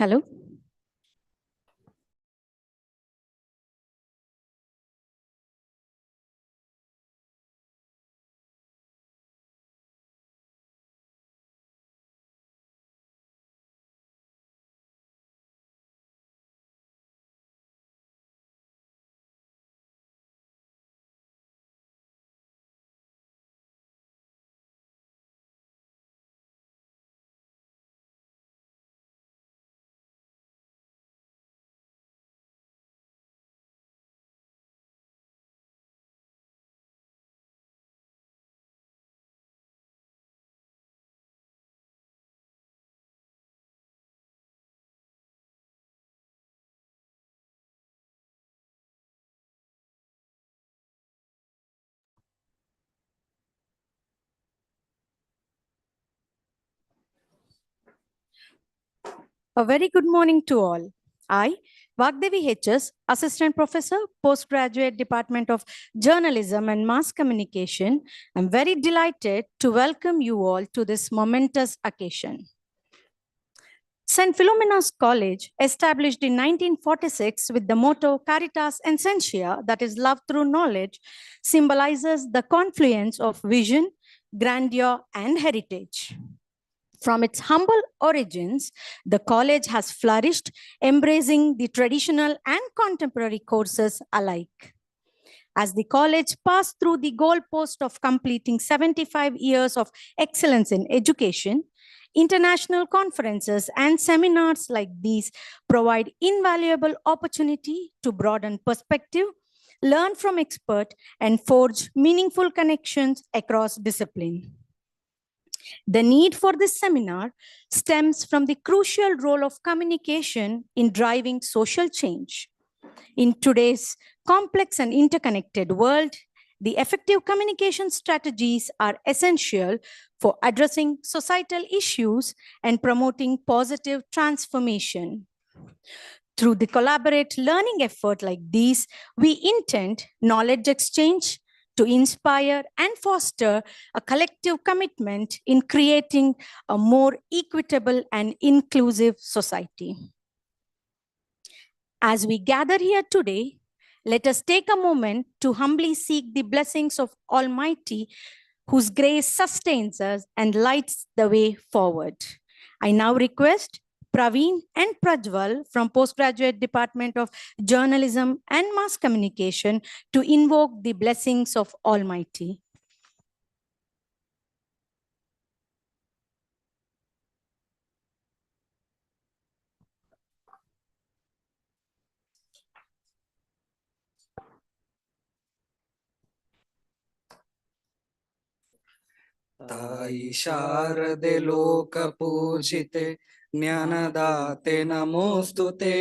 Hello. A very good morning to all. I, Vagdevi HS, Assistant Professor, Postgraduate Department of Journalism and Mass Communication, am very delighted to welcome you all to this momentous occasion. St. Philomena's College, established in 1946 with the motto Caritas Essentia, that is love through knowledge, symbolizes the confluence of vision, grandeur, and heritage. From its humble origins, the college has flourished, embracing the traditional and contemporary courses alike. As the college passed through the goalpost of completing 75 years of excellence in education, international conferences and seminars like these provide invaluable opportunity to broaden perspective, learn from experts, and forge meaningful connections across discipline. The need for this seminar stems from the crucial role of communication in driving social change. In today's complex and interconnected world, the effective communication strategies are essential for addressing societal issues and promoting positive transformation. Through the collaborate learning effort like these, we intend knowledge exchange to inspire and foster a collective commitment in creating a more equitable and inclusive society. As we gather here today, let us take a moment to humbly seek the blessings of Almighty, whose grace sustains us and lights the way forward. I now request Praveen and Prajwal from Postgraduate Department of Journalism and Mass Communication to invoke the blessings of Almighty. ತಾಯಿ ಶಾರದೆ ಲೋಕ ಪೂಜಿತೆ ಜ್ಞಾನದಾತೆ ನಮೋಸ್ತುತೆ.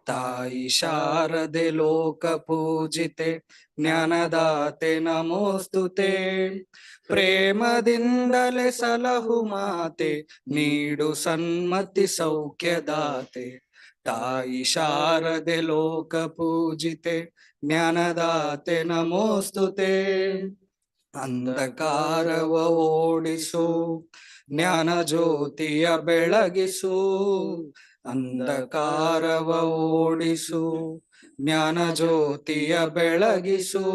ತಾಯಿ ಶಾರದೆ ಲೋಕ ಪೂಜಿತೆ ಜ್ಞಾನದಾತೆ ನಮೋಸ್ತುತೆ. ಪ್ರೇಮದಿಂದಲೇ ಸಲಹು ಮಾತೆ ನೀಡು ಸನ್ಮತಿ ಸೌಖ್ಯದಾತೆ. ತಾಯಿ ಶಾರದೆ ಲೋಕ ಪೂಜಿತೆ ಜ್ಞಾನದಾತೆ ನಮೋಸ್ತುತೆ. ಅಂಧಕಾರವ ಓಡಿಸು ಜ್ಞಾನ ಜ್ಯೋತಿಯ ಬೆಳಗಿಸು. ಅಂಧಕಾರವ ಓಡಿಸು ಜ್ಞಾನ ಜ್ಯೋತಿಯ ಬೆಳಗಿಸು.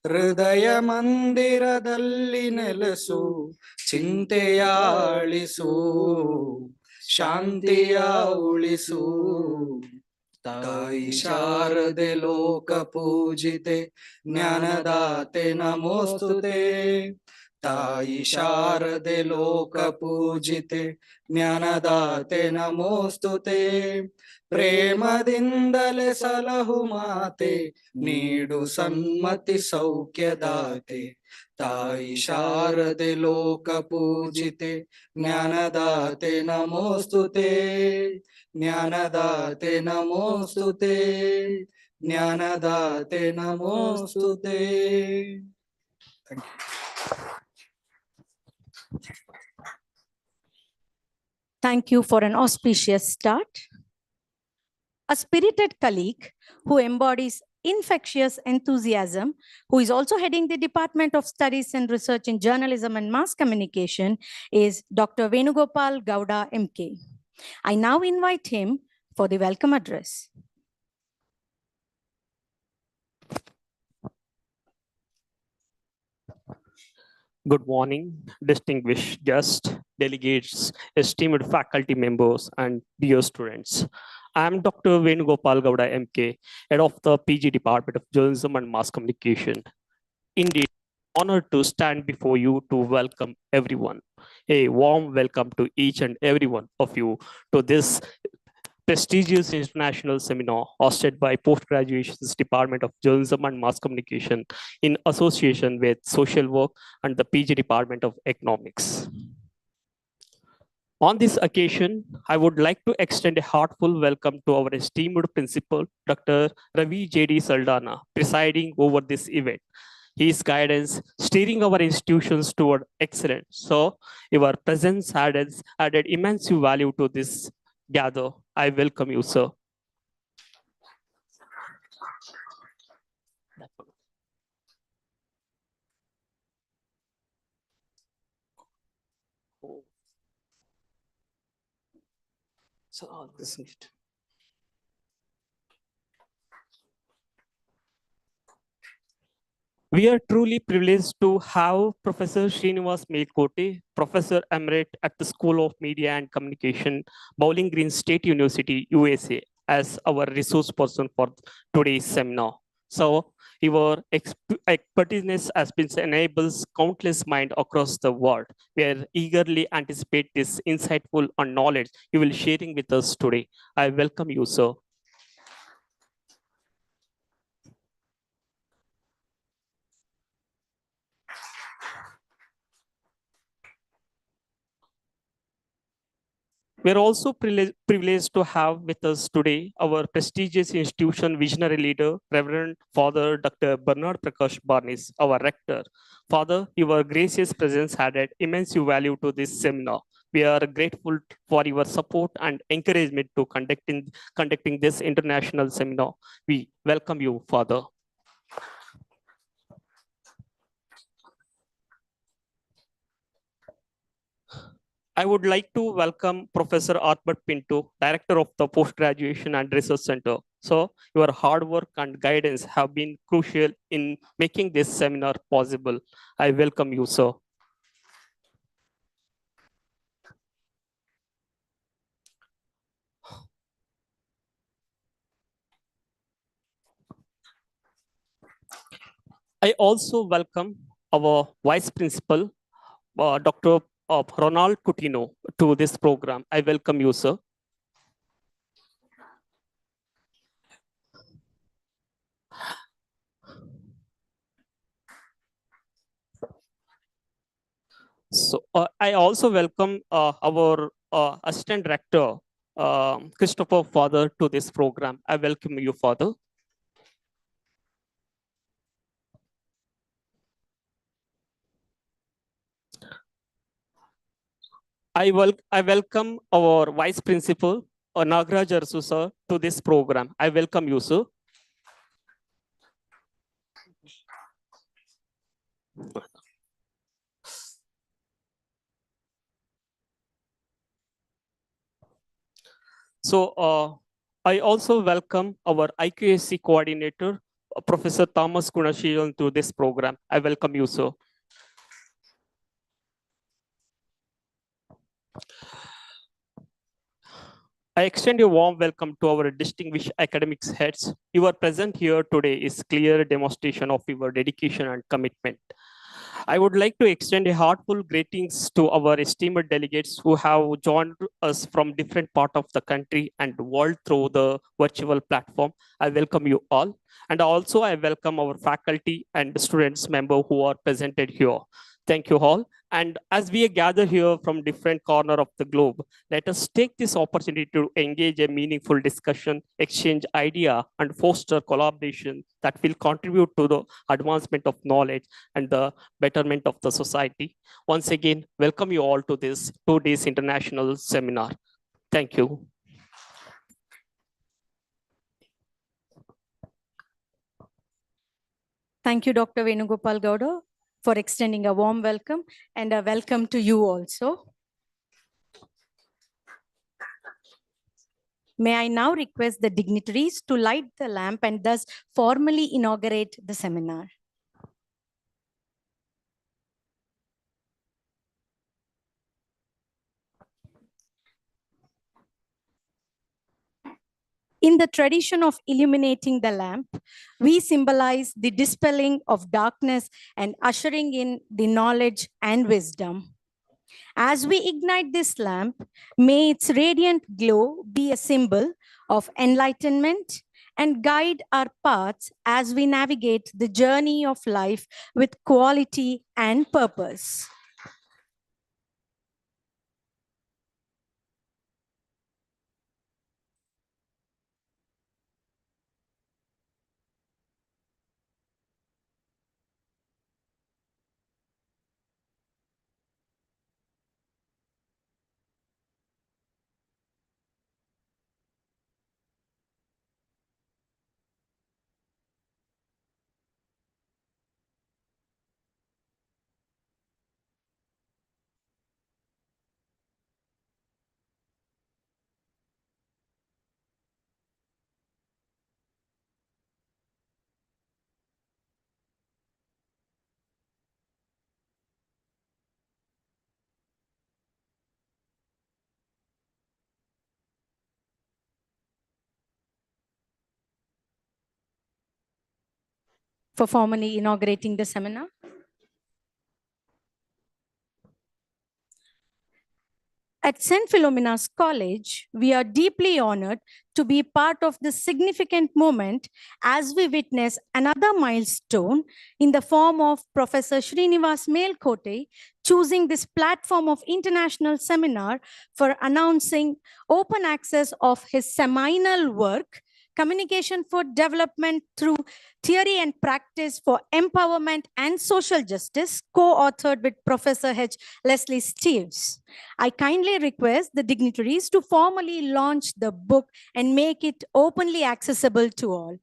ಹೃದಯ ಮಂದಿರದಲ್ಲಿ ನೆಲೆಸು ಚಿಂತೆಯ ಅಳಿಸು. ಶಾಂತಿಯ ಉಳಿಸು. ತಾಯಿ ಶಾರದೆ ಲೋಕ ಪೂಜಿತೆ ಜ್ಞಾನದಾತೆ ನಮೋಸ್ತುತೆ. ತಾಯಿ ಶಾರದೆ ಲೋಕ ಪೂಜಿತೆ ಜ್ಞಾನದಾತೆ ನಮೋಸ್ತುತೆ. ಪ್ರೇಮದಿಂದಲೇ ಸಲಹು ಮಾತೆ ನೀಡು ಸನ್ಮತಿ ಸೌಖ್ಯದಾತೆ. ತಾಯಿ ಶಾರದೆ ಲೋಕ ಪೂಜಿತೆ ಜ್ಞಾನದಾತೆ ನಮೋಸ್ತುತೆ. ಜ್ಞಾನದಾತೆ ನಮೋಸ್ತುತೆ. ಜ್ಞಾನದಾತೆ ನಮೋಸ್ತುತೆ. Thank you for an auspicious start. A spirited colleague who embodies infectious enthusiasm, who is also heading the Department of Studies and Research in Journalism and Mass Communication, is Dr. Venugopal Gowda, MK. I now invite him for the welcome address. Good morning, distinguished guests, delegates, esteemed faculty members, and dear students. I am Dr. Venugopal Gowda MK, head of the PG Department of Journalism and Mass Communication. Indeed, honored to stand before you to welcome everyone. A warm welcome to each and every one of you to this prestigious international seminar hosted by Postgraduation's Department of Journalism and Mass Communication in association with Social Work and the PG Department of Economics. On this occasion, I would like to extend a heartfelt welcome to our esteemed principal, Dr. Ravi J.D. Saldana, presiding over this event. His guidance steering our institutions toward excellence. So your presence added immense value to this gather. I welcome you, sir. So this is it. We are truly privileged to have Professor Srinivas Melkote, Professor Emerite at the School of Media and Communication, Bowling Green State University, USA, as our resource person for today's seminar. So your expertise has been enables countless minds across the world. We are eagerly anticipate this insightful and knowledge you will sharing with us today. I welcome you, sir. We are also privileged to have with us today our prestigious institution visionary leader, Reverend Father Dr. Bernard Prakash Barnis, our rector. Father, your gracious presence added immense value to this seminar. We are grateful for your support and encouragement to conducting this international seminar. We welcome you, Father. I would like to welcome Professor Albert Pinto, Director of the Postgraduation and Research Center. So your hard work and guidance have been crucial in making this seminar possible. I welcome you, sir. I also welcome our Vice Principal, Dr. Ronald Coutinho, to this program. I welcome you, sir. So I also welcome our Assistant Director, Christopher Father, to this program. I welcome you, Father. I welcome our Vice Principal, Nagraj Arsu, sir, to this program. I welcome you, sir. So I also welcome our IQSC coordinator, Professor Thomas Gunashilan, to this program. I welcome you, sir. I extend a warm welcome to our distinguished academics heads. Your presence here today is clear demonstration of your dedication and commitment. I would like to extend a heartfelt greetings to our esteemed delegates who have joined us from different parts of the country and world through the virtual platform. I welcome you all. And also I welcome our faculty and students member who are presented here. Thank you all. And as we gather here from different corners of the globe, let us take this opportunity to engage a meaningful discussion, exchange idea, and foster collaboration that will contribute to the advancement of knowledge and the betterment of the society. Once again, welcome you all to this 2 days international seminar. Thank you. Thank you, Dr. Venugopal Gowda, for extending a warm welcome, and a welcome to you also. May I now request the dignitaries to light the lamp and thus formally inaugurate the seminar. In the tradition of illuminating the lamp, we symbolize the dispelling of darkness and ushering in the knowledge and wisdom. As we ignite this lamp, may its radiant glow be a symbol of enlightenment and guide our paths as we navigate the journey of life with quality and purpose. For formally inaugurating the seminar. At St. Philomena's College, we are deeply honored to be part of this significant moment as we witness another milestone in the form of Professor Srinivas Melkote choosing this platform of international seminar for announcing open access of his seminal work, Communication for Development Through Theory and Practice for Empowerment and Social Justice, co-authored with Professor H. Leslie Steves. I kindly request the dignitaries to formally launch the book and make it openly accessible to all.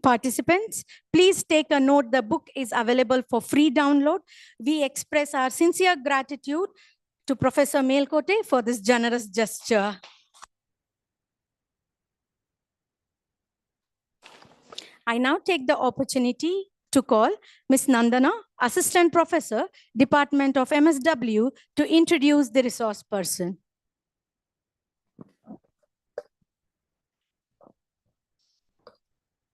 Participants, please take a note. The book is available for free download. We express our sincere gratitude to Professor Melkote for this generous gesture. I now take the opportunity to call Ms. Nandana, Assistant Professor, Department of MSW, to introduce the resource person.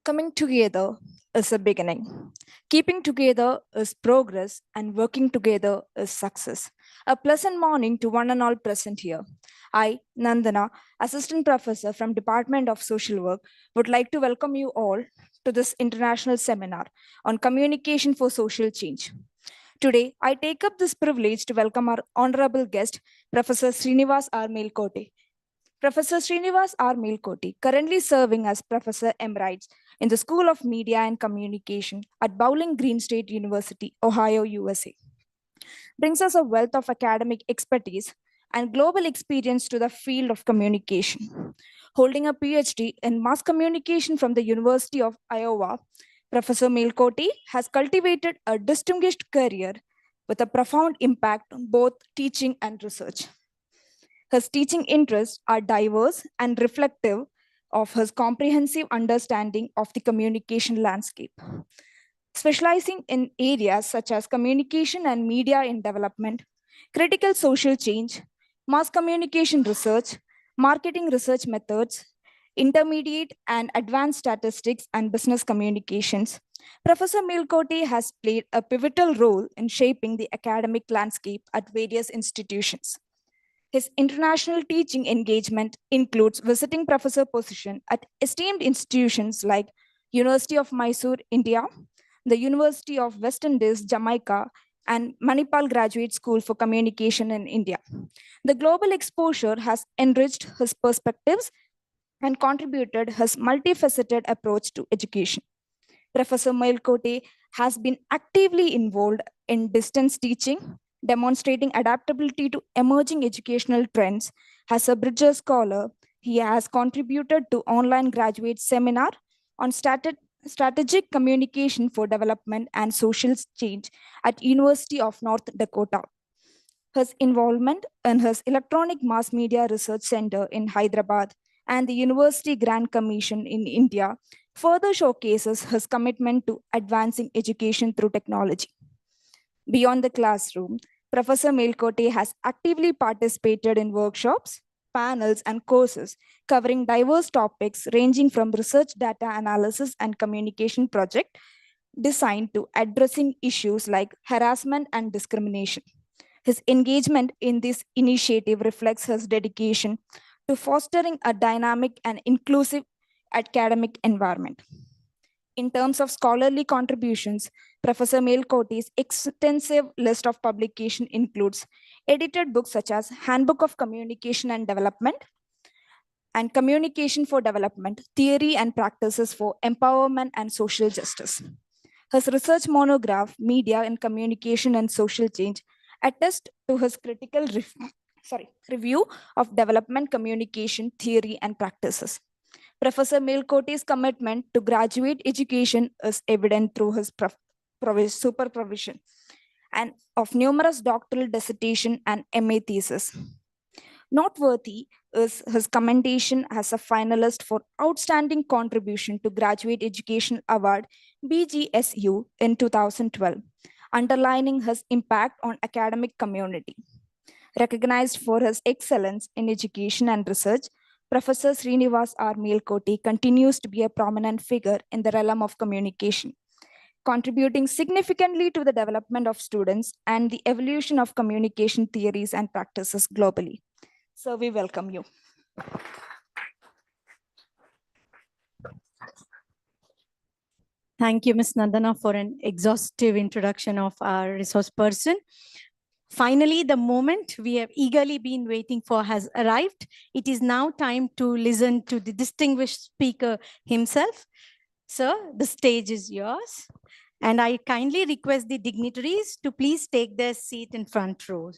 Coming together is a beginning. Keeping together is progress, and working together is success. A pleasant morning to one and all present here. I, Nandana, Assistant Professor from Department of Social Work, would like to welcome you all to this international seminar on communication for social change. Today, I take up this privilege to welcome our honorable guest, Professor Srinivas R. Melkote. Professor Srinivas R. Melkote, currently serving as Professor Emeritus in the School of Media and Communication at Bowling Green State University, Ohio, USA, brings us a wealth of academic expertise and global experience to the field of communication. Holding a PhD in mass communication from the University of Iowa, Professor Melkote has cultivated a distinguished career with a profound impact on both teaching and research. His teaching interests are diverse and reflective of his comprehensive understanding of the communication landscape. Specializing in areas such as communication and media in development, critical social change, mass communication research, marketing research methods, intermediate and advanced statistics and business communications, Professor Melkote has played a pivotal role in shaping the academic landscape at various institutions. His international teaching engagement includes visiting professor position at esteemed institutions like University of Mysore, India, the University of West Indies, Jamaica, and Manipal Graduate School for Communication in India. The global exposure has enriched his perspectives and contributed his multifaceted approach to education. Professor Mailkote has been actively involved in distance teaching, demonstrating adaptability to emerging educational trends. As a Bridger scholar, he has contributed to online graduate seminar on strategic communication for development and social change at University of North Dakota. His involvement in his Electronic Mass Media Research Center in Hyderabad and the University Grant Commission in India further showcases his commitment to advancing education through technology. Beyond the classroom, Professor Melkote has actively participated in workshops, panels, and courses covering diverse topics ranging from research data analysis and communication project designed to addressing issues like harassment and discrimination. His engagement in this initiative reflects his dedication to fostering a dynamic and inclusive academic environment. In terms of scholarly contributions, Professor Melkote's extensive list of publication includes edited books such as Handbook of Communication and Development and Communication for Development, Theory and Practices for Empowerment and Social Justice. His research monograph, Media and Communication and Social Change, attests to his critical review of development communication theory and practices. Professor Melkote's commitment to graduate education is evident through his supervision and of numerous doctoral dissertation and MA thesis. Noteworthy is his commendation as a finalist for Outstanding Contribution to Graduate Education Award BGSU in 2012, underlining his impact on academic community. Recognized for his excellence in education and research, Professor Srinivas R. Melkote continues to be a prominent figure in the realm of communication, contributing significantly to the development of students and the evolution of communication theories and practices globally. So we welcome you. Thank you, Ms. Nandana, for an exhaustive introduction of our resource person. Finally, the moment we have eagerly been waiting for has arrived. It is now time to listen to the distinguished speaker himself. Sir, the stage is yours. And I kindly request the dignitaries to please take their seat in front row.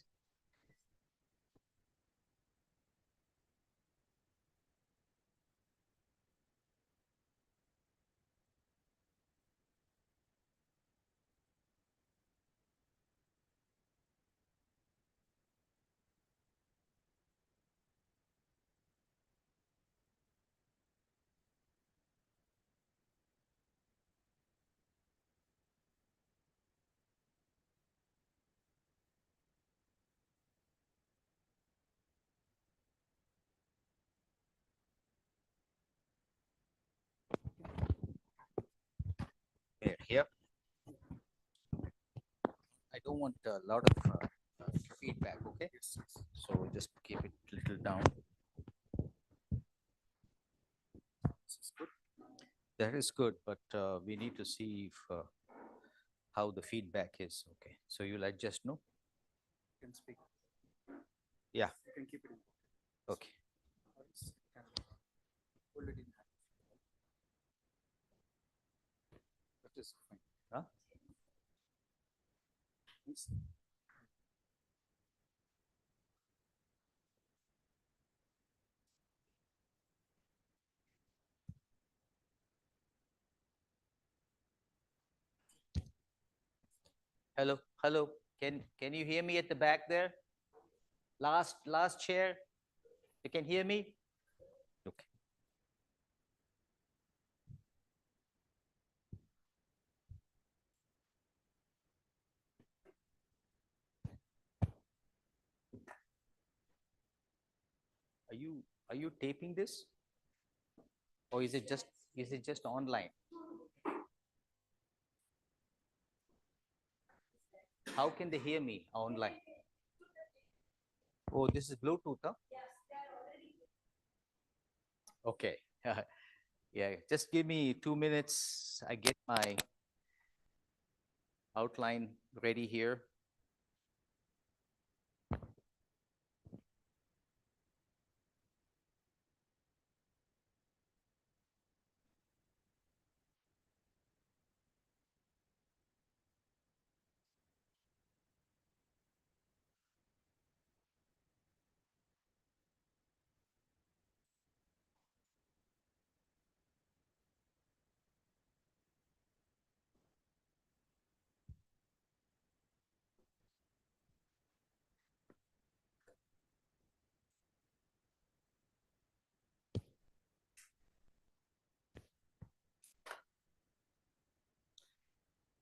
Here. I don't want a lot of feedback, okay? So just keep it a little down. This is good. That is good, but we need to see if, how the feedback is, okay? So you'll adjust, no? You can speak. Yeah. You can keep it in. Okay. Hold it in hand. That is fine. Huh? Yes. Hello, hello. Can you hear me at the back there? Last chair. You can hear me? Okay. Are you taping this? Or is it just online? How can they hear me online? Oh, this is Bluetooth, huh? Okay. Yeah, just give me 2 minutes. I get my outline ready here.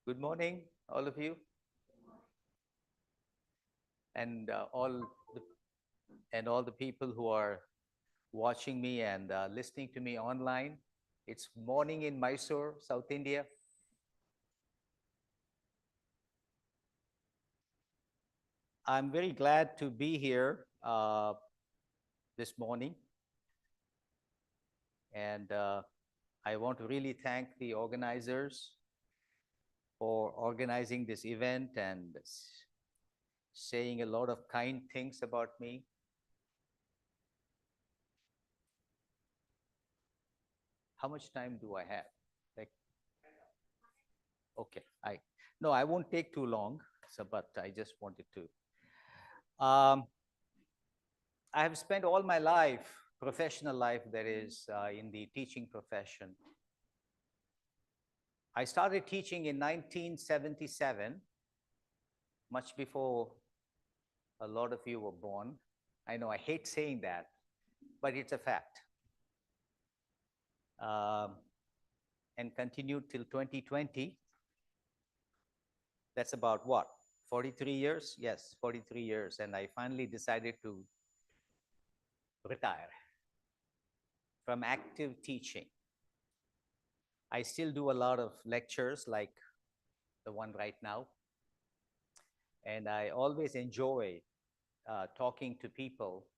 Good morning, all of you, and all the people who are watching me and listening to me online. It's morning in Mysore, South India. I'm very glad to be here this morning, and I want to really thank the organizers for organizing this event and saying a lot of kind things about me. How much time do I have? Like, okay, no, I won't take too long. So, but I just wanted to. I have spent all my life, professional life, that is, in the teaching profession. I started teaching in 1977, much before a lot of you were born. I know I hate saying that, but it's a fact. And continued till 2020. That's about what? 43 years? Yes, 43 years. And I finally decided to retire from active teaching. I still do a lot of lectures like the one right now. And I always enjoy talking to people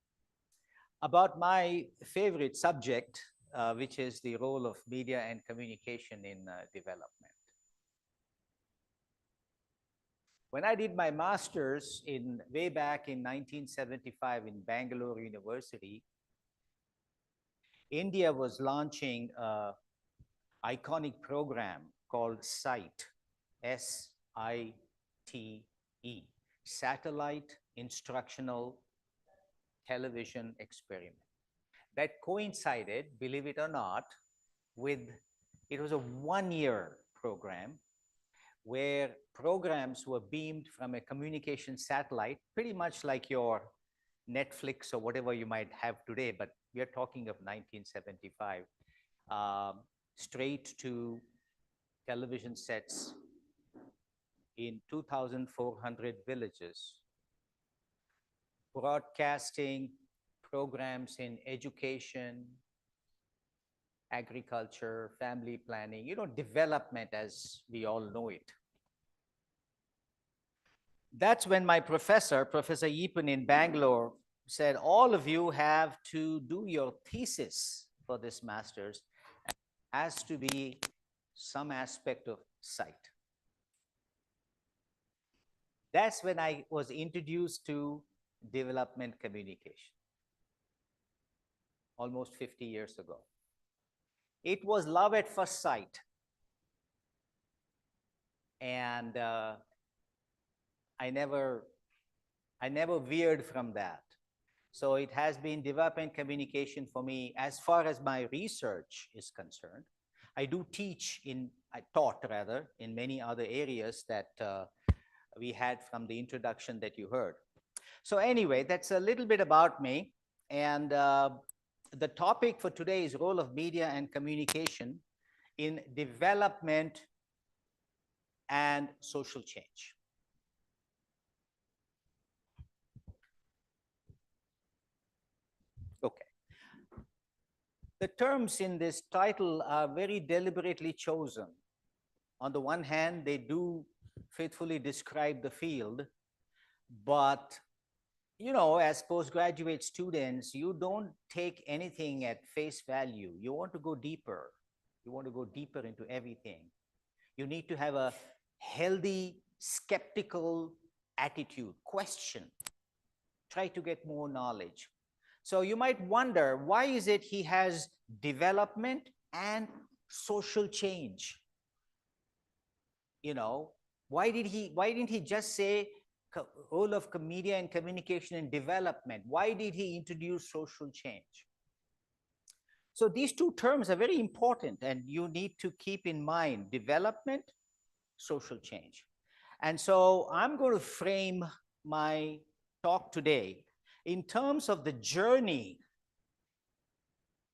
about my favorite subject, which is the role of media and communication in development. When I did my master's way back in 1975 in Bangalore University, India was launching an iconic program called SITE, SITE, Satellite Instructional Television Experiment. That coincided, believe it or not, it was a 1-year program where programs were beamed from a communication satellite, pretty much like your Netflix or whatever you might have today, but we are talking of 1975, straight to television sets in 2,400 villages, broadcasting programs in education, agriculture, family planning, development as we all know it. That's when my professor, Professor Yeepan in Bangalore, said, all of you have to do your thesis for this master's. It has to be some aspect of SITE. That's when I was introduced to development communication, almost 50 years ago. It was love at first sight. And I never veered from that. So it has been development communication for me as far as my research is concerned. I do I taught rather, in many other areas that we had from the introduction that you heard. So anyway, that's a little bit about me. And the topic for today is role of media and communication in development and social change. Okay. The terms in this title are very deliberately chosen. On the one hand, they do faithfully describe the field, but you know, as postgraduate students, you don't take anything at face value. You want to go deeper. You want to go deeper into everything. You need to have a healthy, skeptical attitude, question, try to get more knowledge. So you might wonder, why is it he has development and social change? You know, why didn't he just say role of media and communication and development? Why did he introduce social change? So these two terms are very important, and you need to keep in mind development, social change. And so I'm going to frame my talk today in terms of the journey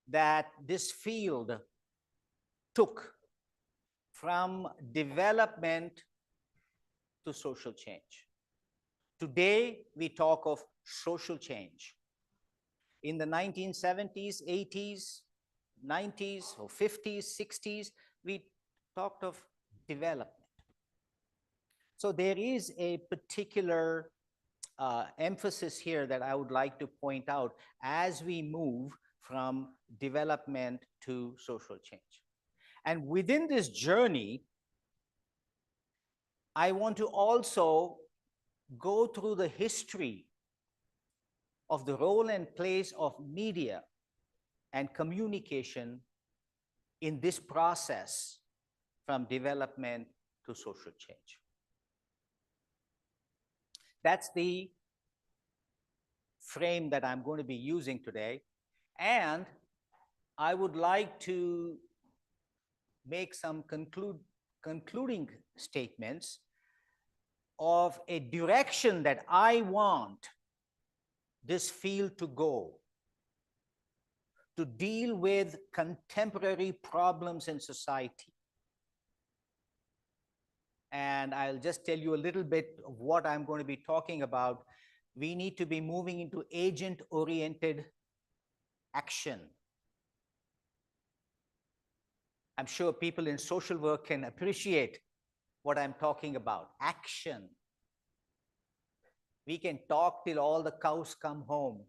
that this field took from development to social change. Today, we talk of social change. In the 1970s, 80s, 90s, or 50s, 60s, we talked of development. So there is a particular emphasis here that I would like to point out as we move from development to social change. And within this journey, I want to also go through the history of the role and place of media and communication in this process from development to social change. That's the frame that I'm going to be using today. And I would like to make some concluding statements of a direction that I want this field to go, to deal with contemporary problems in society. And I'll just tell you a little bit of what I'm going to be talking about. We need to be moving into agent-oriented action. I'm sure people in social work can appreciate what I'm talking about. Action. We can talk till all the cows come home.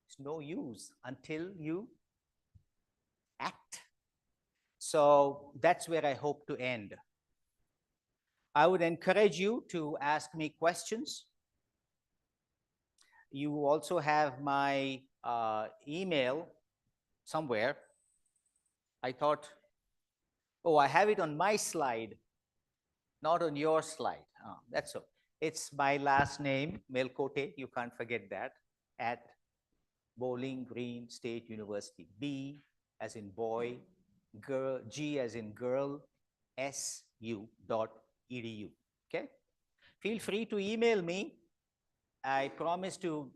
It's no use until you act. So that's where I hope to end. I would encourage you to ask me questions. You also have my email somewhere. I thought, oh, I have it on my slide, not on your slide. Oh, that's so. It's my last name, Melkote, you can't forget that, at Bowling Green State University. B as in boy, girl, G as in girl, SU.edu. Okay? Feel free to email me. I promise to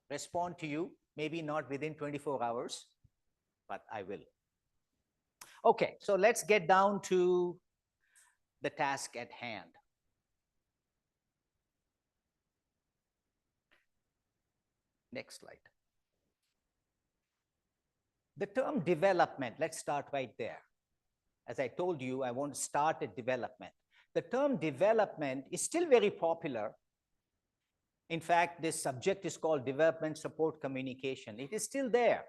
respond to you, maybe not within 24 hours, but I will. Okay, so let's get down to the task at hand. Next slide. The term development, let's start right there. As I told you, I want to start at development. The term development is still very popular. In fact, this subject is called development support communication. It is still there.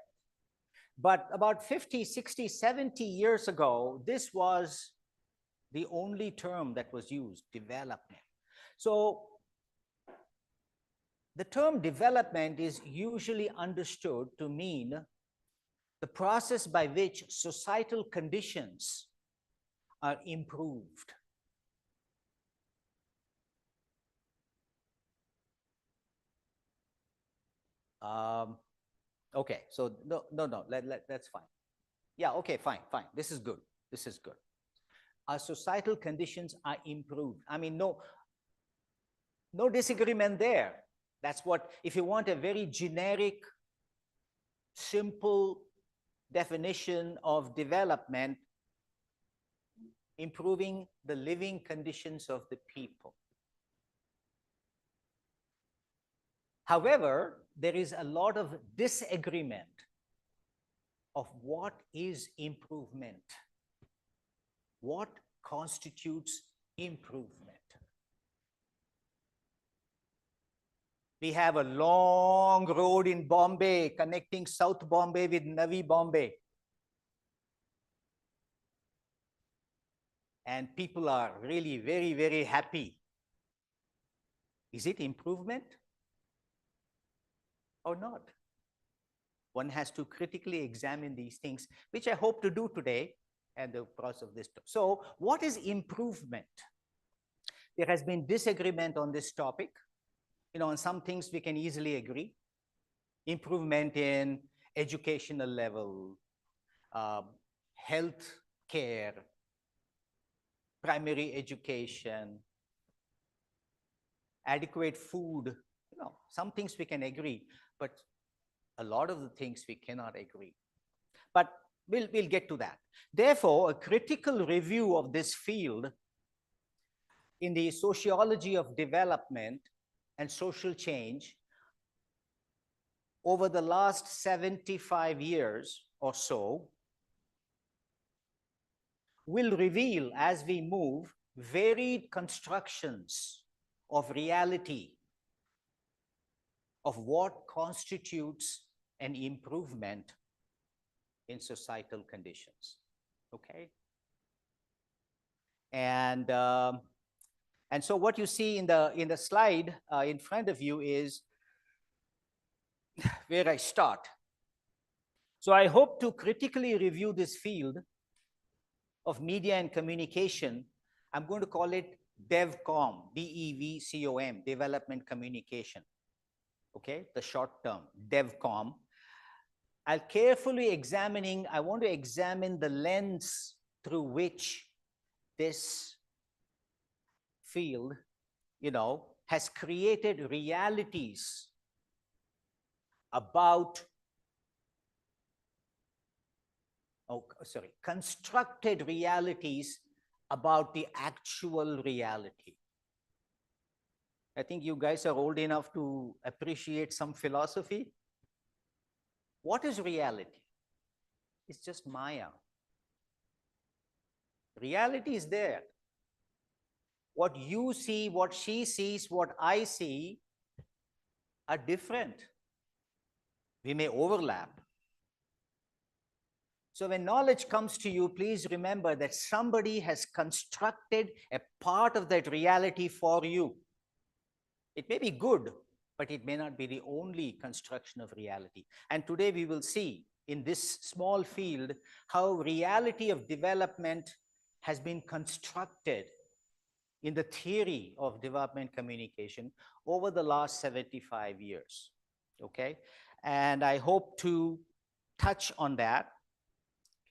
But about 50, 60, 70 years ago, this was the only term that was used, development. So the term development is usually understood to mean the process by which societal conditions are improved. Okay, so no, that's fine. Yeah, okay, fine. This is good. This is good. Our societal conditions are improved. I mean, no disagreement there. That's what, if you want a very generic, simple definition of development, improving the living conditions of the people. However, there is a lot of disagreement of what is improvement. What constitutes improvement? We have a long road in Bombay connecting South Bombay with Navi Bombay. And people are really very, very happy. Is it improvement or not? One has to critically examine these things, which I hope to do today and the process of this. So what is improvement? There has been disagreement on this topic. On some things we can easily agree. Improvement in educational level, health care, primary education, adequate food. Some things we can agree, but a lot of the things we cannot agree. But we'll get to that. Therefore, a critical review of this field in the sociology of development and social change over the last 75 years or so will reveal, as we move, varied constructions of reality of what constitutes an improvement in societal conditions. Okay? And so what you see in the slide in front of you is where I start. So I hope to critically review this field of media and communication. I'm going to call it DevCom, D-E-V-C-O-M, Development Communication. Okay, the short term, DevCom. I want to examine the lens through which this field, has created realities about, constructed realities about the actual reality. I think you guys are old enough to appreciate some philosophy. What is reality? It's just Maya. Reality is there. What you see, what she sees, what I see are different. We may overlap. So when knowledge comes to you, please remember that somebody has constructed a part of that reality for you. It may be good, but it may not be the only construction of reality. And today we will see in this small field how reality of development has been constructed in the theory of development communication over the last 75 years. Okay? And I hope to touch on that.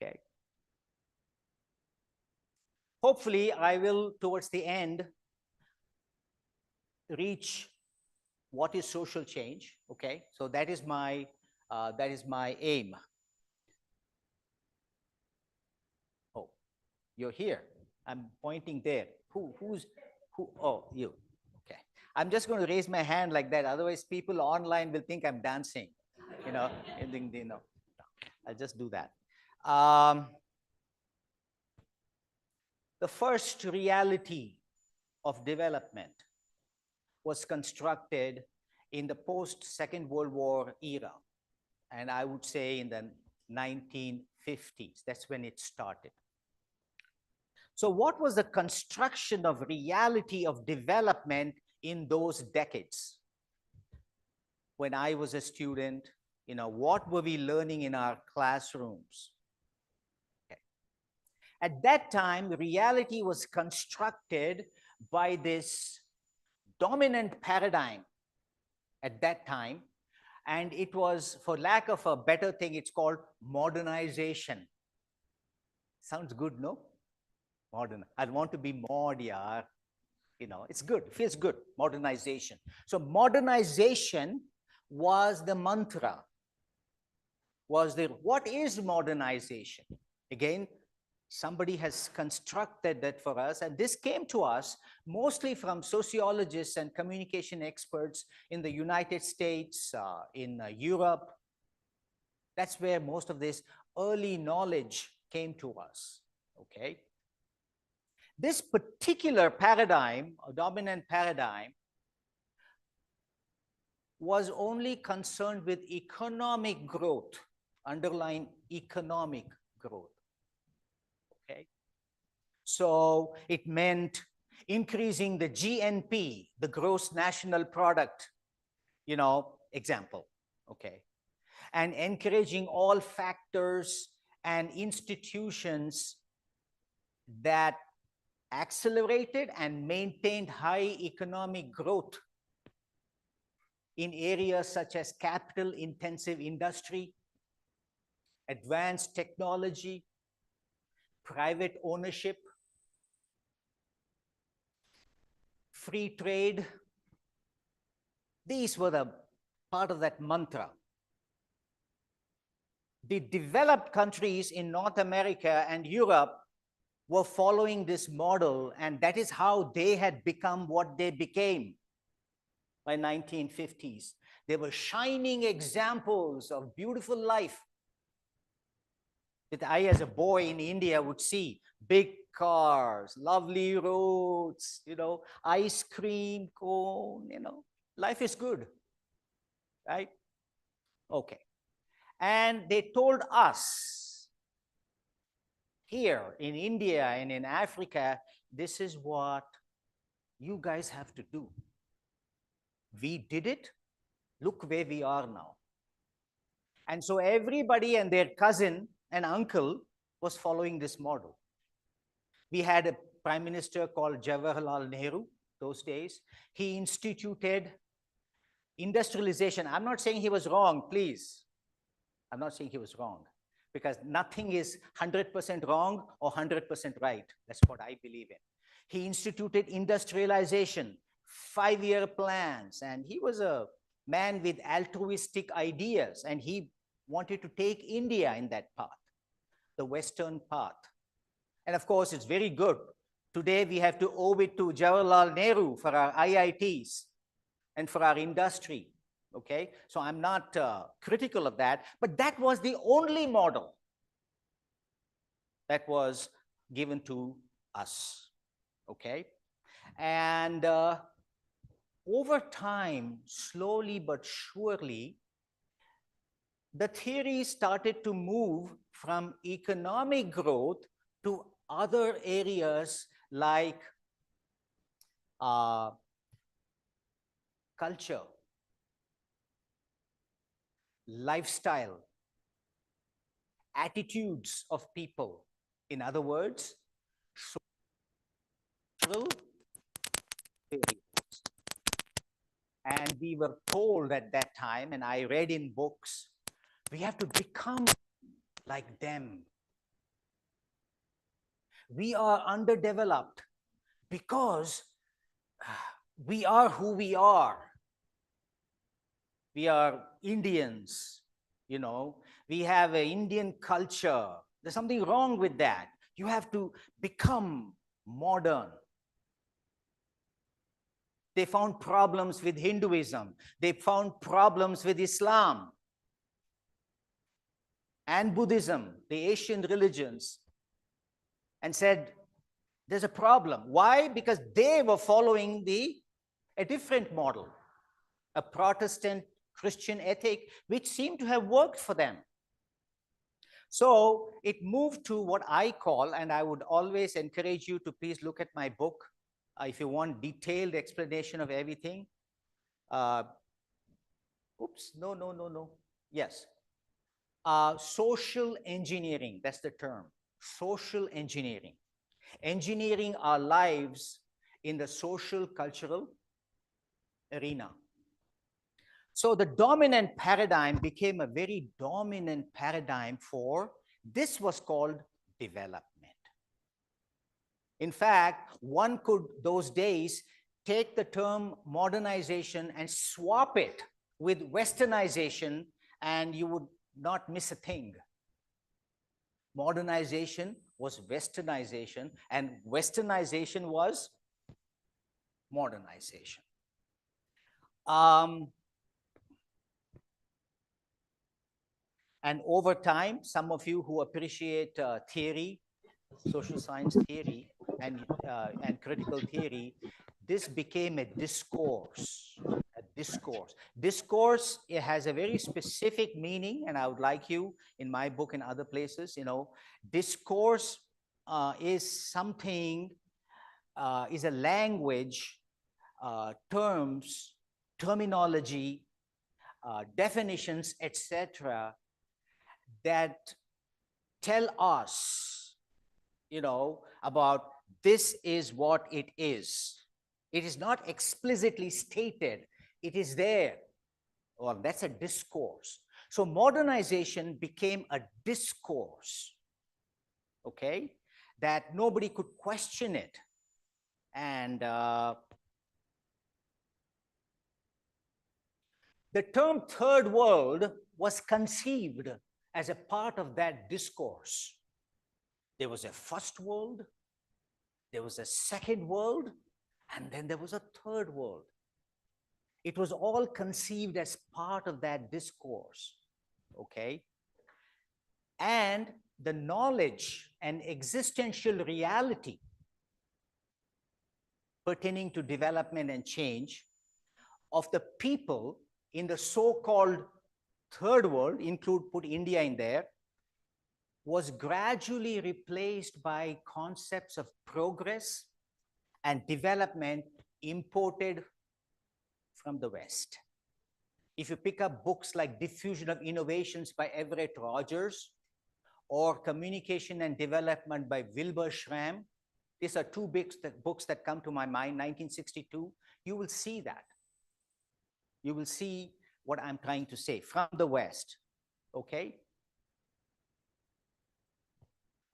Okay. Hopefully, I will, towards the end, reach what is social change. Okay, so that is my aim. Oh, you're here. I'm pointing there. Who? Oh, you. Okay. I'm just going to raise my hand like that. Otherwise, people online will think I'm dancing. I'll just do that. The first reality of development was constructed in the post-Second World War era, and I would say in the 1950s. That's when it started. So what was the construction of reality of development in those decades? When I was a student, what were we learning in our classrooms? Okay. At that time, reality was constructed by this dominant paradigm at that time, and it was, for lack of a better thing, it's called modernization. Sounds good, no? Modern. I want to be mod, yeah. It's good, it feels good, modernization. So modernization was the mantra. What is modernization? Again, somebody has constructed that for us, and this came to us mostly from sociologists and communication experts in the United States, in Europe. That's where most of this early knowledge came to us, okay? This particular paradigm, a dominant paradigm, was only concerned with economic growth, underline economic growth. Okay. So it meant increasing the GNP, the gross national product, example. Okay. And encouraging all factors and institutions that accelerated and maintained high economic growth in areas such as capital-intensive industry, advanced technology, private ownership, free trade. These were the part of that mantra. The developed countries in North America and Europe were following this model, and that is how they had become what they became by 1950s. They were shining examples of beautiful life that I, as a boy in India, would see. Big cars, lovely roads, ice cream cone, life is good, right? Okay. And they told us here in India and in Africa, this is what you guys have to do. We did it. Look where we are now. And so everybody and their cousin and uncle was following this model. We had a prime minister called Jawaharlal Nehru those days. He instituted industrialization. I'm not saying he was wrong, please. I'm not saying he was wrong, because nothing is 100% wrong or 100% right. That's what I believe in. He instituted industrialization, 5-year plans, and he was a man with altruistic ideas, and he wanted to take India in that path, the Western path. And of course, it's very good. Today, we have to owe it to Jawaharlal Nehru for our IITs and for our industry. Okay, so I'm not critical of that, but that was the only model that was given to us. Okay, and over time, slowly but surely, the theory started to move from economic growth to other areas like culture, lifestyle, attitudes of people. In other words, social variables. And we were told at that time, and I read in books, we have to become like them. We are underdeveloped because we are who we are. We are Indians, we have an Indian culture. There's something wrong with that. You have to become modern. They found problems with Hinduism. They found problems with Islam and Buddhism, the Asian religions, and said, there's a problem. Why? Because they were following a different model, a Protestant Christian ethic, which seemed to have worked for them. So it moved to what I call, and I would always encourage you to please look at my book if you want detailed explanation of everything. Yes. Social engineering, that's the term. Social engineering. Engineering our lives in the social cultural arena. So the dominant paradigm became a very dominant paradigm for, this was called development. In fact, one could those days take the term modernization and swap it with westernization, and you would not miss a thing. Modernization was westernization, and westernization was modernization. And over time, some of you who appreciate theory, social science theory, and critical theory, this became a discourse, a Discourse. Discourse, it has a very specific meaning, and I would like you, in my book and other places, discourse is something, is a language, terms, terminology, definitions, etc., that tell us, about this is what it is. It is not explicitly stated. It is there. Well, that's a discourse. So modernization became a discourse, okay, that nobody could question it. And the term third world was conceived as a part of that discourse. There was a first world, there was a second world, and then there was a third world. It was all conceived as part of that discourse, okay? And the knowledge and existential reality pertaining to development and change of the people in the so-called third world, put India in there, was gradually replaced by concepts of progress and development imported from the West. If you pick up books like Diffusion of Innovations by Everett Rogers or Communication and Development by Wilbur Schramm, these are two books that come to my mind, 1962, you will see that. You will see what I'm trying to say from the West, okay?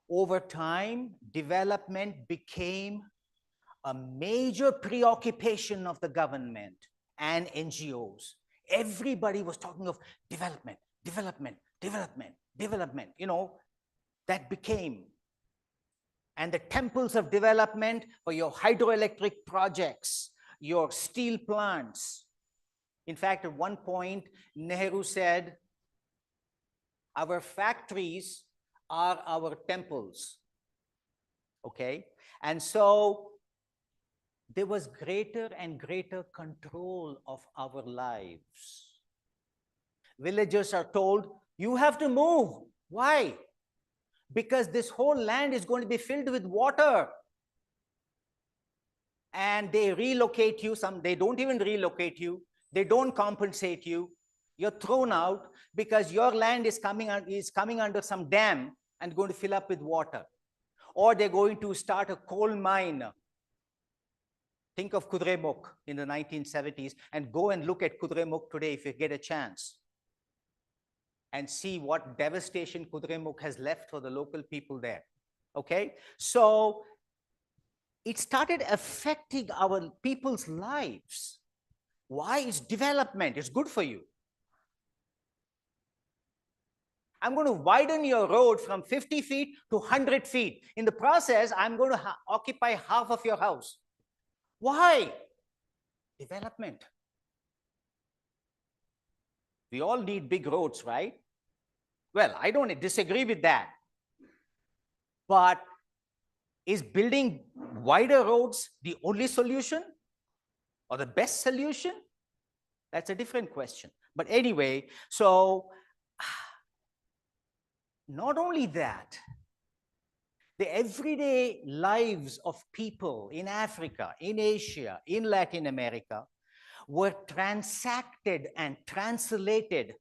Over time, development became a major preoccupation of the government and NGOs. Everybody was talking of development, development, development, development, that became. And the temples of development for your hydroelectric projects, your steel plants. In fact, at one point, Nehru said, our factories are our temples, okay? And so there was greater and greater control of our lives. Villagers are told, you have to move. Why? Because this whole land is going to be filled with water. And they relocate you, they don't even relocate you, they don't compensate you. You're thrown out because your land is coming under some dam and going to fill up with water. Or they're going to start a coal mine. Think of Kudremukh in the 1970s and go and look at Kudremukh today if you get a chance. And see what devastation Kudremukh has left for the local people there. Okay? So it started affecting our people's lives. Why? It's development. It's good for you. I'm going to widen your road from 50 feet to 100 feet. In the process, I'm going to occupy half of your house. Why? Development. We all need big roads, right? Well, I don't disagree with that. But is building wider roads the only solution or the best solution? That's a different question. But anyway, so not only that, the everyday lives of people in Africa, in Asia, in Latin America were transacted and translated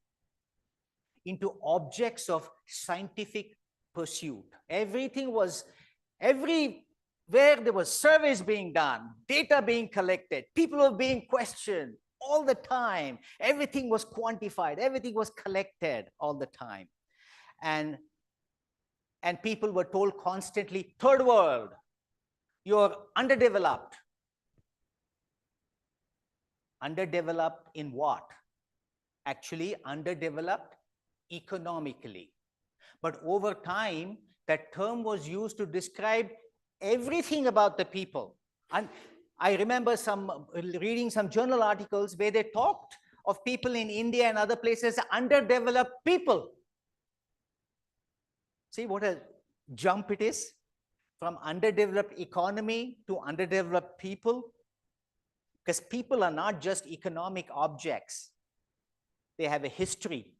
into objects of scientific pursuit. Everywhere there was surveys being done, data being collected, people were being questioned all the time. Everything was quantified, everything was collected all the time. And people were told constantly, third world, you're underdeveloped. Underdeveloped in what? Actually, underdeveloped economically. But over time, that term was used to describe everything about the people. And I remember reading some journal articles where they talked of people in India and other places, underdeveloped people. See what a jump it is from underdeveloped economy to underdeveloped people. Because people are not just economic objects. They have a history.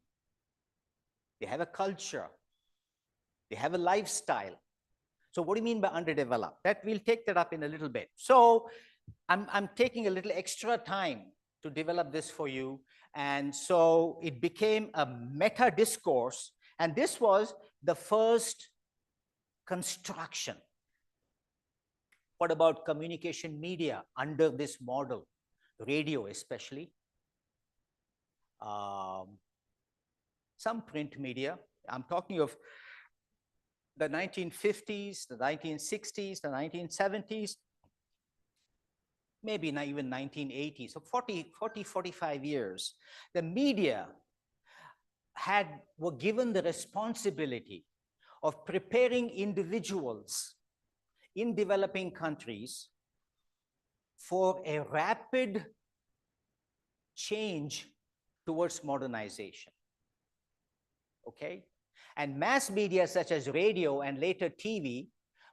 They have a culture. They have a lifestyle. So what do you mean by underdeveloped? That we'll take that up in a little bit. So I'm taking a little extra time to develop this for you. And so it became a meta discourse. And this was the first construction. What about communication media under this model? Radio especially. Some print media. I'm talking of the 1950s, the 1960s, the 1970s, maybe not even 1980s, so 45 years. The media were given the responsibility of preparing individuals in developing countries for a rapid change towards modernization. Okay? And mass media such as radio and later TV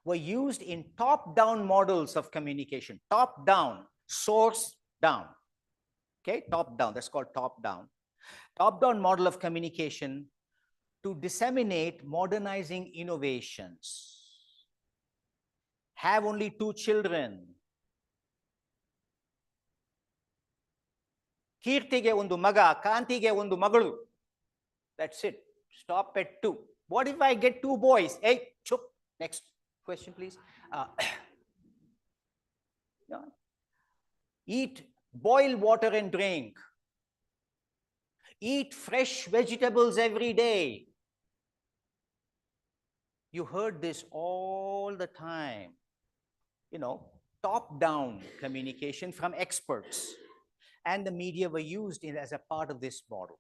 were used in top-down models of communication. Top-down, source down. Okay, top-down, that's called top-down. Top-down model of communication to disseminate modernizing innovations. Have only 2 children. Kirtige ondu maga, Kantige ondu magalu. That's it. Stop at 2. What if I get 2 boys? Hey, chup. Next question, please. Eat, boil water and drink. Eat fresh vegetables every day. You heard this all the time. You know, top-down communication from experts. And the media were used as a part of this model.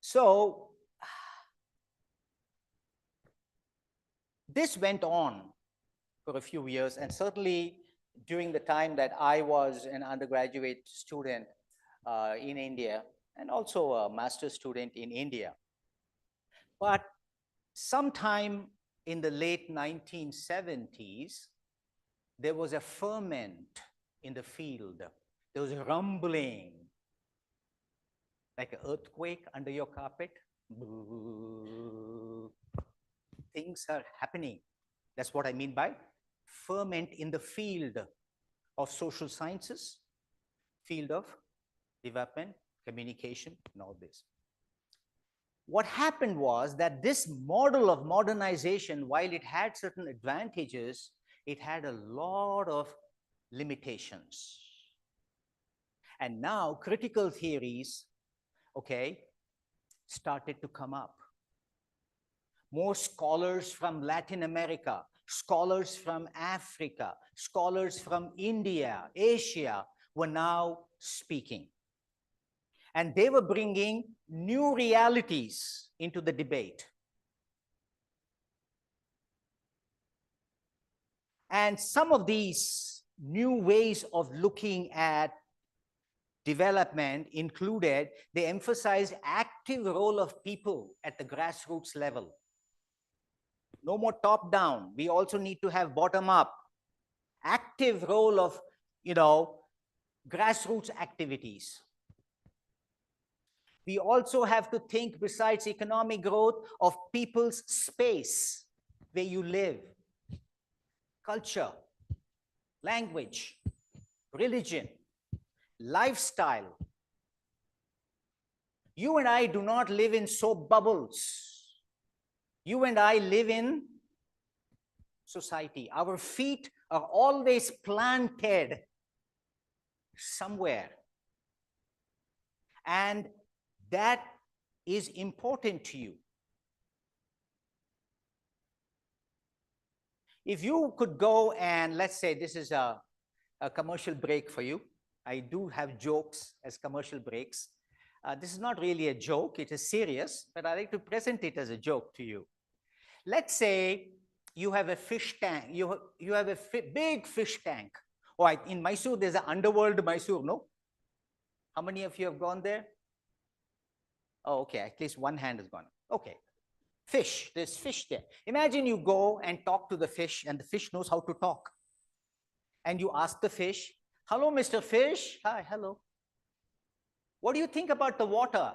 So this went on for a few years, and certainly during the time that I was an undergraduate student in India, and also a master's student in India. But sometime in the late 1970s, there was a ferment in the field. There was a rumbling, like an earthquake under your carpet. Things are happening. That's what I mean by ferment in the field of social sciences, field of development, communication, and all this. What happened was that this model of modernization, while it had certain advantages, it had a lot of limitations. And now critical theories, okay, started to come up. More scholars from Latin America, scholars from Africa, scholars from India, Asia were now speaking. And they were bringing new realities into the debate. And some of these new ways of looking at development included, they emphasized active role of people at the grassroots level. No more top down. We also need to have bottom up. Active role of, grassroots activities. We also have to think, besides economic growth, of people's space where you live, culture, language, religion, lifestyle. You and I do not live in soap bubbles. You and I live in society. Our feet are always planted somewhere. And that is important to you. If you could go and, let's say this is a commercial break for you. I do have jokes as commercial breaks. This is not really a joke, it is serious, but I like to present it as a joke to you. Let's say you have a fish tank, you have a big fish tank. Oh, in Mysore, there's an underworld Mysore, no? How many of you have gone there? Oh, okay, at least one hand has gone. Okay. Fish, there's fish there. Imagine you go and talk to the fish and the fish knows how to talk. And you ask the fish, hello, Mr. Fish. Hi, hello. What do you think about the water?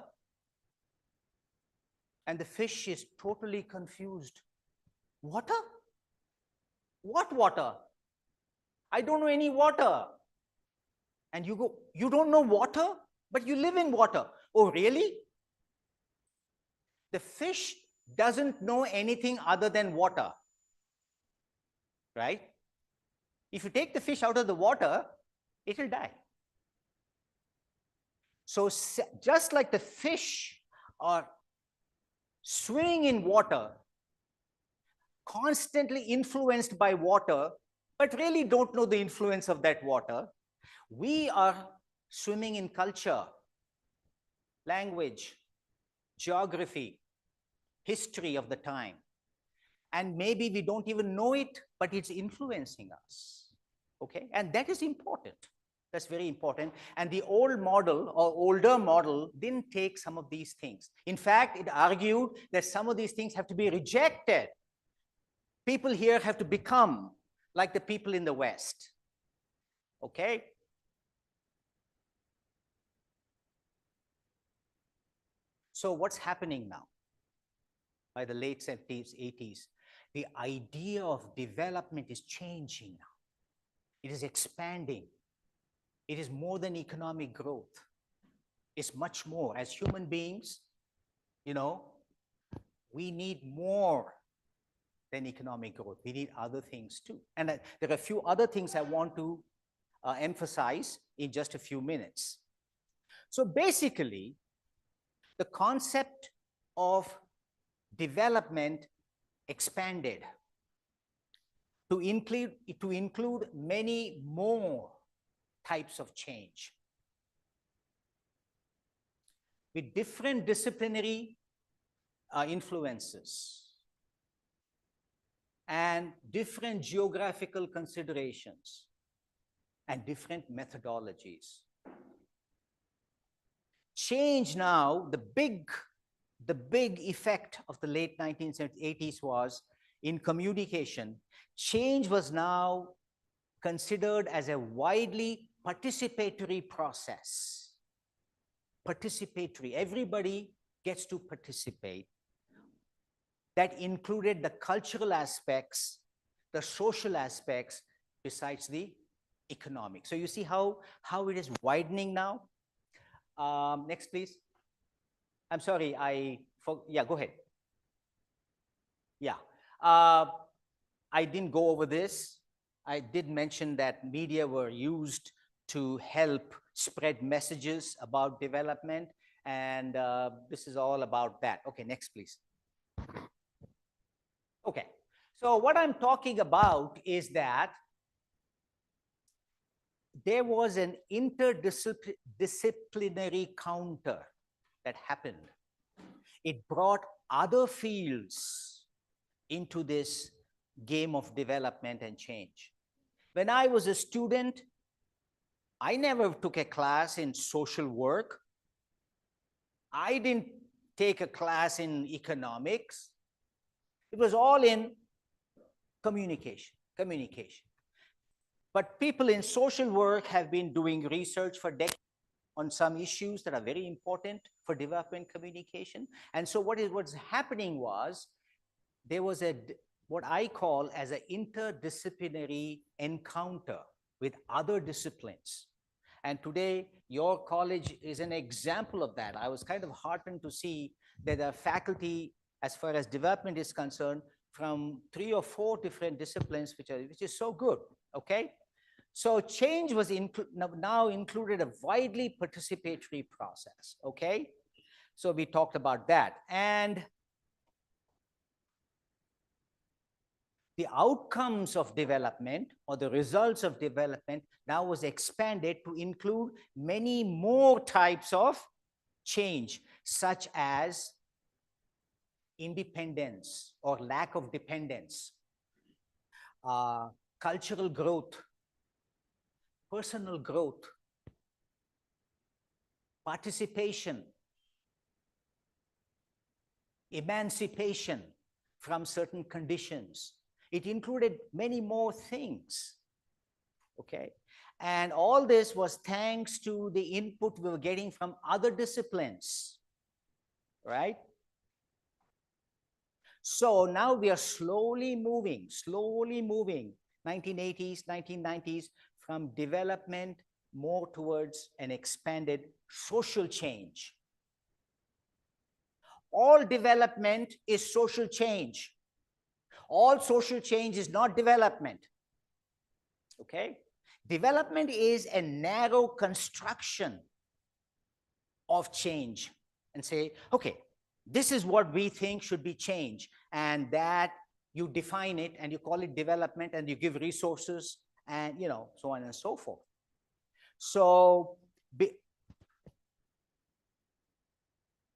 And the fish is totally confused. Water? What water? I don't know any water. And you go, you don't know water, but you live in water. Oh, really? The fish doesn't know anything other than water, right? If you take the fish out of the water, it will die. So just like the fish are swimming in water, constantly influenced by water, but really don't know the influence of that water, we are swimming in culture, language, geography, history of the time. And maybe we don't even know it, but it's influencing us. Okay, and that is important. That's very important. And the old model or older model didn't take some of these things. In fact, it argued that some of these things have to be rejected. People here have to become like the people in the West. Okay? So what's happening now? By the late 70s, 80s, the idea of development is changing now. It is expanding. It is more than economic growth. It's much more. As human beings, you know, we need more than economic growth. We need other things too. And there are a few other things I want to emphasize in just a few minutes. So basically, the concept of development expanded to include many more types of change with different disciplinary influences and different geographical considerations and different methodologies. Change now, the big effect of the late 1980s was in communication. Change was now considered as a widely participatory process. Participatory, everybody gets to participate. That included the cultural aspects, the social aspects, besides the economic. So you see how it is widening now? Next, please. I'm sorry, yeah, go ahead. Yeah, I didn't go over this. I did mention that media were used to help spread messages about development, and this is all about that. Okay, next, please. Okay, so what I'm talking about is that there was an interdisciplinary counter that happened. It brought other fields into this game of development and change. When I was a student, I never took a class in social work. I didn't take a class in economics. It was all in communication. But people in social work have been doing research for decades on some issues that are very important for development communication. And so what's happening was there was what I call as an interdisciplinary encounter with other disciplines. And today, your college is an example of that. I was kind of heartened to see that the faculty, as far as development is concerned, from 3 or 4 different disciplines, which is so good, okay? So change was now included a widely participatory process, okay? So we talked about that. And the outcomes of development or the results of development now was expanded to include many more types of change, such as independence or lack of dependence, cultural growth, personal growth, participation, emancipation from certain conditions. It included many more things, okay? And all this was thanks to the input we were getting from other disciplines, right? So now we are slowly moving, 1980s, 1990s, from development more towards an expanded social change. All development is social change. All social change is not development, okay? Development is a narrow construction of change and say, okay, this is what we think should be change, and that you define it and you call it development and you give resources and, you know, so on and so forth. So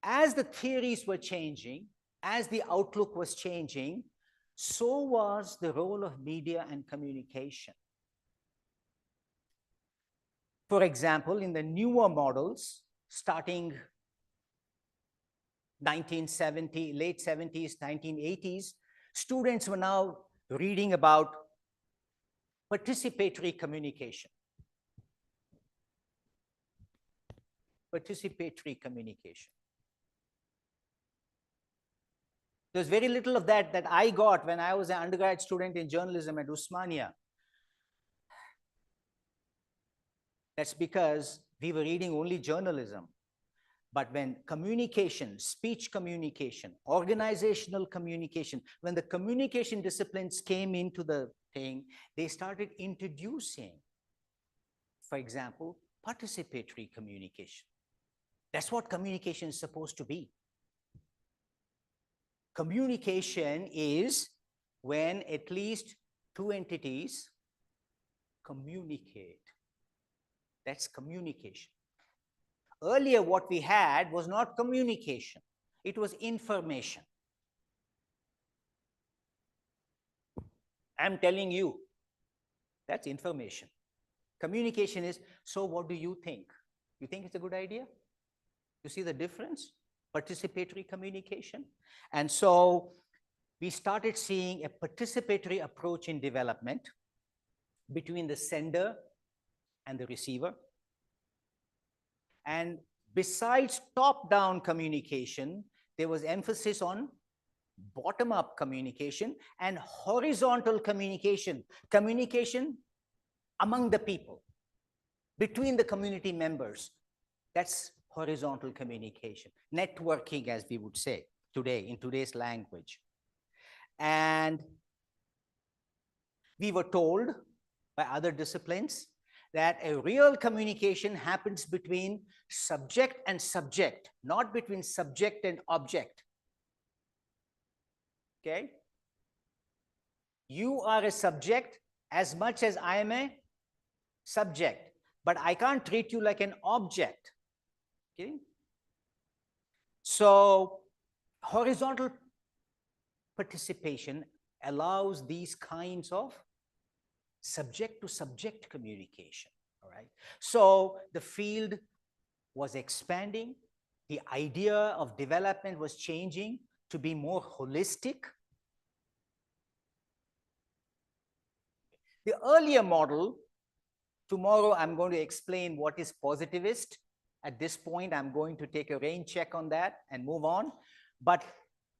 as the theories were changing, as the outlook was changing, so was the role of media and communication. For example, in the newer models, starting 1970, late 70s, 1980s, students were now reading about participatory communication. Participatory communication. There's very little of that I got when I was an undergrad student in journalism at Usmania. That's because we were reading only journalism. But when communication, speech communication, organizational communication, when the communication disciplines came into the thing, they started introducing, for example, participatory communication. That's what communication is supposed to be. Communication is when at least two entities communicate. That's communication. Earlier, what we had was not communication. It was information. I'm telling you, that's information. Communication is, so what do you think? You think it's a good idea? You see the difference? Participatory communication. And so we started seeing a participatory approach in development between the sender and the receiver. And besides top-down communication, there was emphasis on bottom-up communication and horizontal communication, communication among the people, between the community members. That's horizontal communication, networking, as we would say today, in today's language. And we were told by other disciplines that a real communication happens between subject and subject, not between subject and object. Okay? You are a subject as much as I am a subject, but I can't treat you like an object. Okay? So horizontal participation allows these kinds of subject to subject communication, all right? So the field was expanding, the idea of development was changing to be more holistic. The earlier model, tomorrow I'm going to explain what is positivist. At this point, I'm going to take a rain check on that and move on. But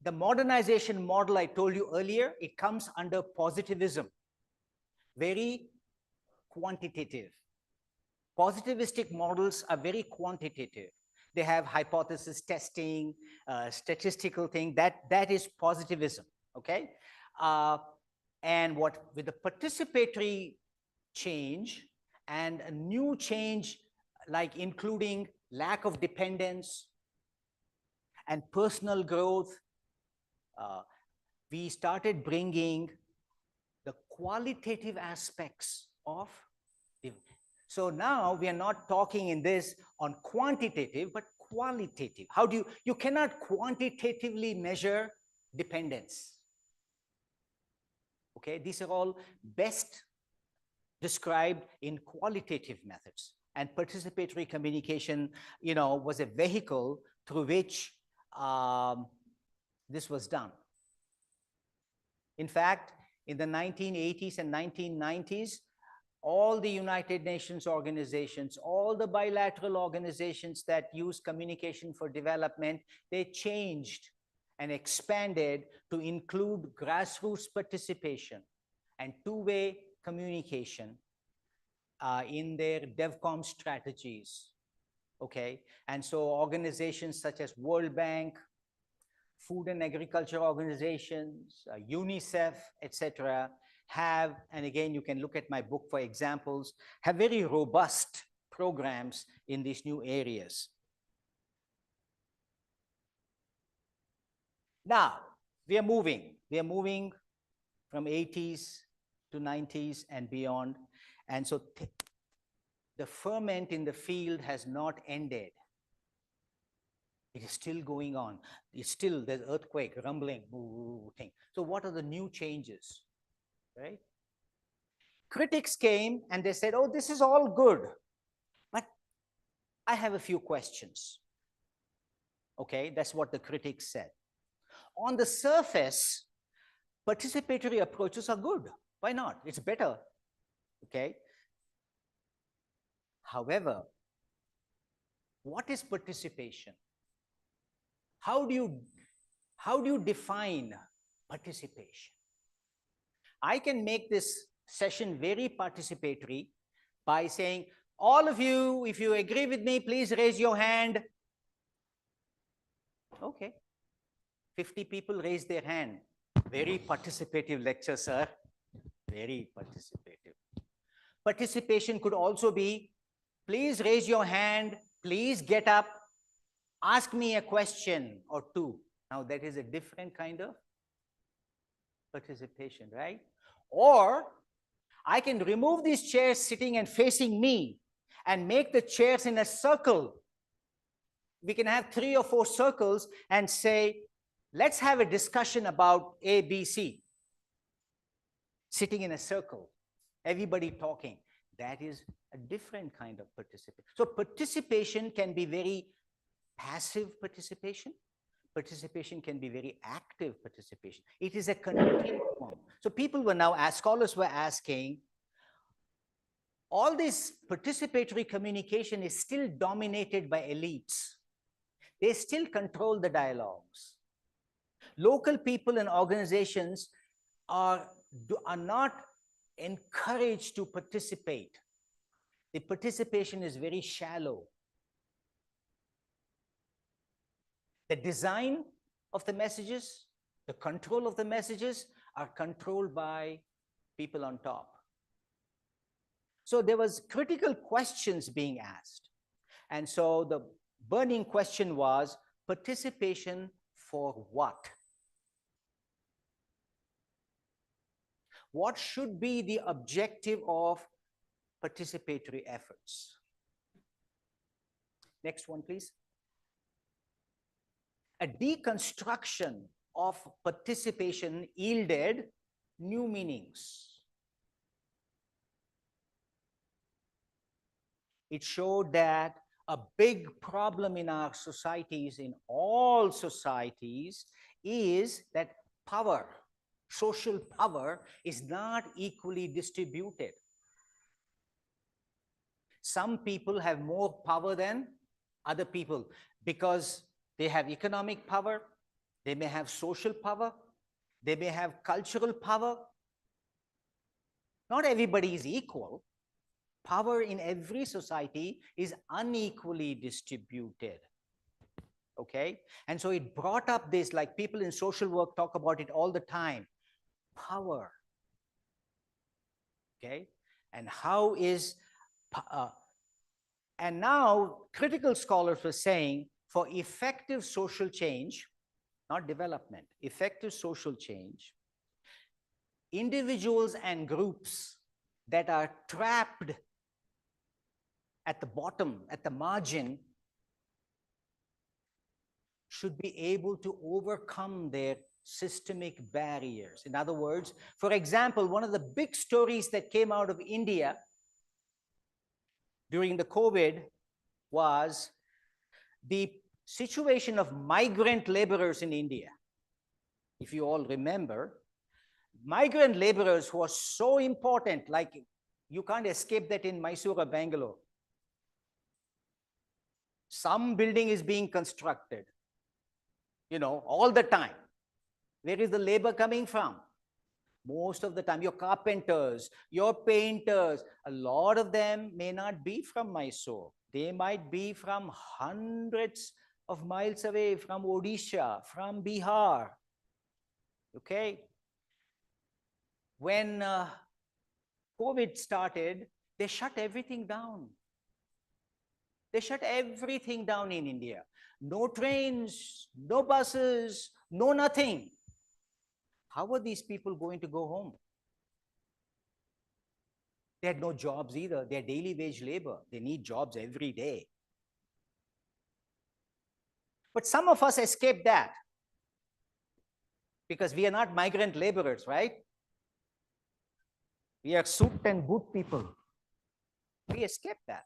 the modernization model I told you earlier, it comes under positivism. Very quantitative. Positivistic models are very quantitative. They have hypothesis testing, statistical thing. That is positivism, okay? And what with the participatory change and a new change, like including lack of dependence and personal growth, we started bringing the qualitative aspects of the, so now we are not talking in this on quantitative, but qualitative. How do you cannot quantitatively measure dependence. Okay, these are all best described in qualitative methods. And participatory communication, you know, was a vehicle through which this was done. In fact, in the 1980s and 1990s, all the United Nations organizations, all the bilateral organizations that use communication for development, they changed and expanded to include grassroots participation and two-way communication in their DevCom strategies. Okay, and so organizations such as World Bank, Food and Agriculture organizations, UNICEF, etc., have, and again, you can look at my book for examples, have very robust programs in these new areas. Now, we are moving from 80s to 90s and beyond. And so the ferment in the field has not ended. It is still going on. It's still, there's earthquake, rumbling, thing. So what are the new changes, right? Critics came and they said, oh, this is all good, but I have a few questions. Okay, that's what the critics said. On the surface, participatory approaches are good. Why not? It's better, okay? However, what is participation? How do you define participation? I can make this session very participatory by saying, all of you, if you agree with me, please raise your hand. Okay. 50 people raise their hand. Very participative lecture, sir. Very participative. Participation could also be, please raise your hand, please get up, ask me a question or two. Now that is a different kind of participation, right? Or I can remove these chairs sitting and facing me and make the chairs in a circle. We can have 3 or 4 circles and say, let's have a discussion about A, B, C. Sitting in a circle, everybody talking. That is a different kind of participation. So participation can be very passive participation. Participation can be very active participation. It is a continuum. So people were now, as scholars were asking, all this participatory communication is still dominated by elites. They still control the dialogues. Local people and organizations are not encouraged to participate. The participation is very shallow. The design of the messages, the control of the messages are controlled by people on top. So there was critical questions being asked. And so the burning question was, participation for what? What should be the objective of participatory efforts? Next one, please. A deconstruction of participation yielded new meanings. It showed that a big problem in our societies, in all societies, is that power, social power, is not equally distributed. Some people have more power than other people because they have economic power, they may have social power, they may have cultural power. Not everybody is equal. Power in every society is unequally distributed. Okay? And so it brought up this, like people in social work talk about it all the time, power. Okay? And how is, and now critical scholars were saying, for effective social change, not development, effective social change, individuals and groups that are trapped at the bottom, at the margin, should be able to overcome their systemic barriers. In other words, for example, one of the big stories that came out of India during the COVID was the situation of migrant laborers in India. if you all remember, migrant laborers who are so important, like you can't escape that in Mysore or Bangalore. Some building is being constructed, all the time. Where is the labor coming from? Most of the time, your carpenters, your painters, a lot of them may not be from Mysore. They might be from hundreds of miles away, from Odisha, from Bihar. Okay? When COVID started, they shut everything down. They shut everything down in India. No trains, no buses, no nothing. How are these people going to go home? They had no jobs either. They're daily wage labor. They need jobs every day. But some of us escaped that because we are not migrant laborers, right? We are suit and boot people. We escaped that.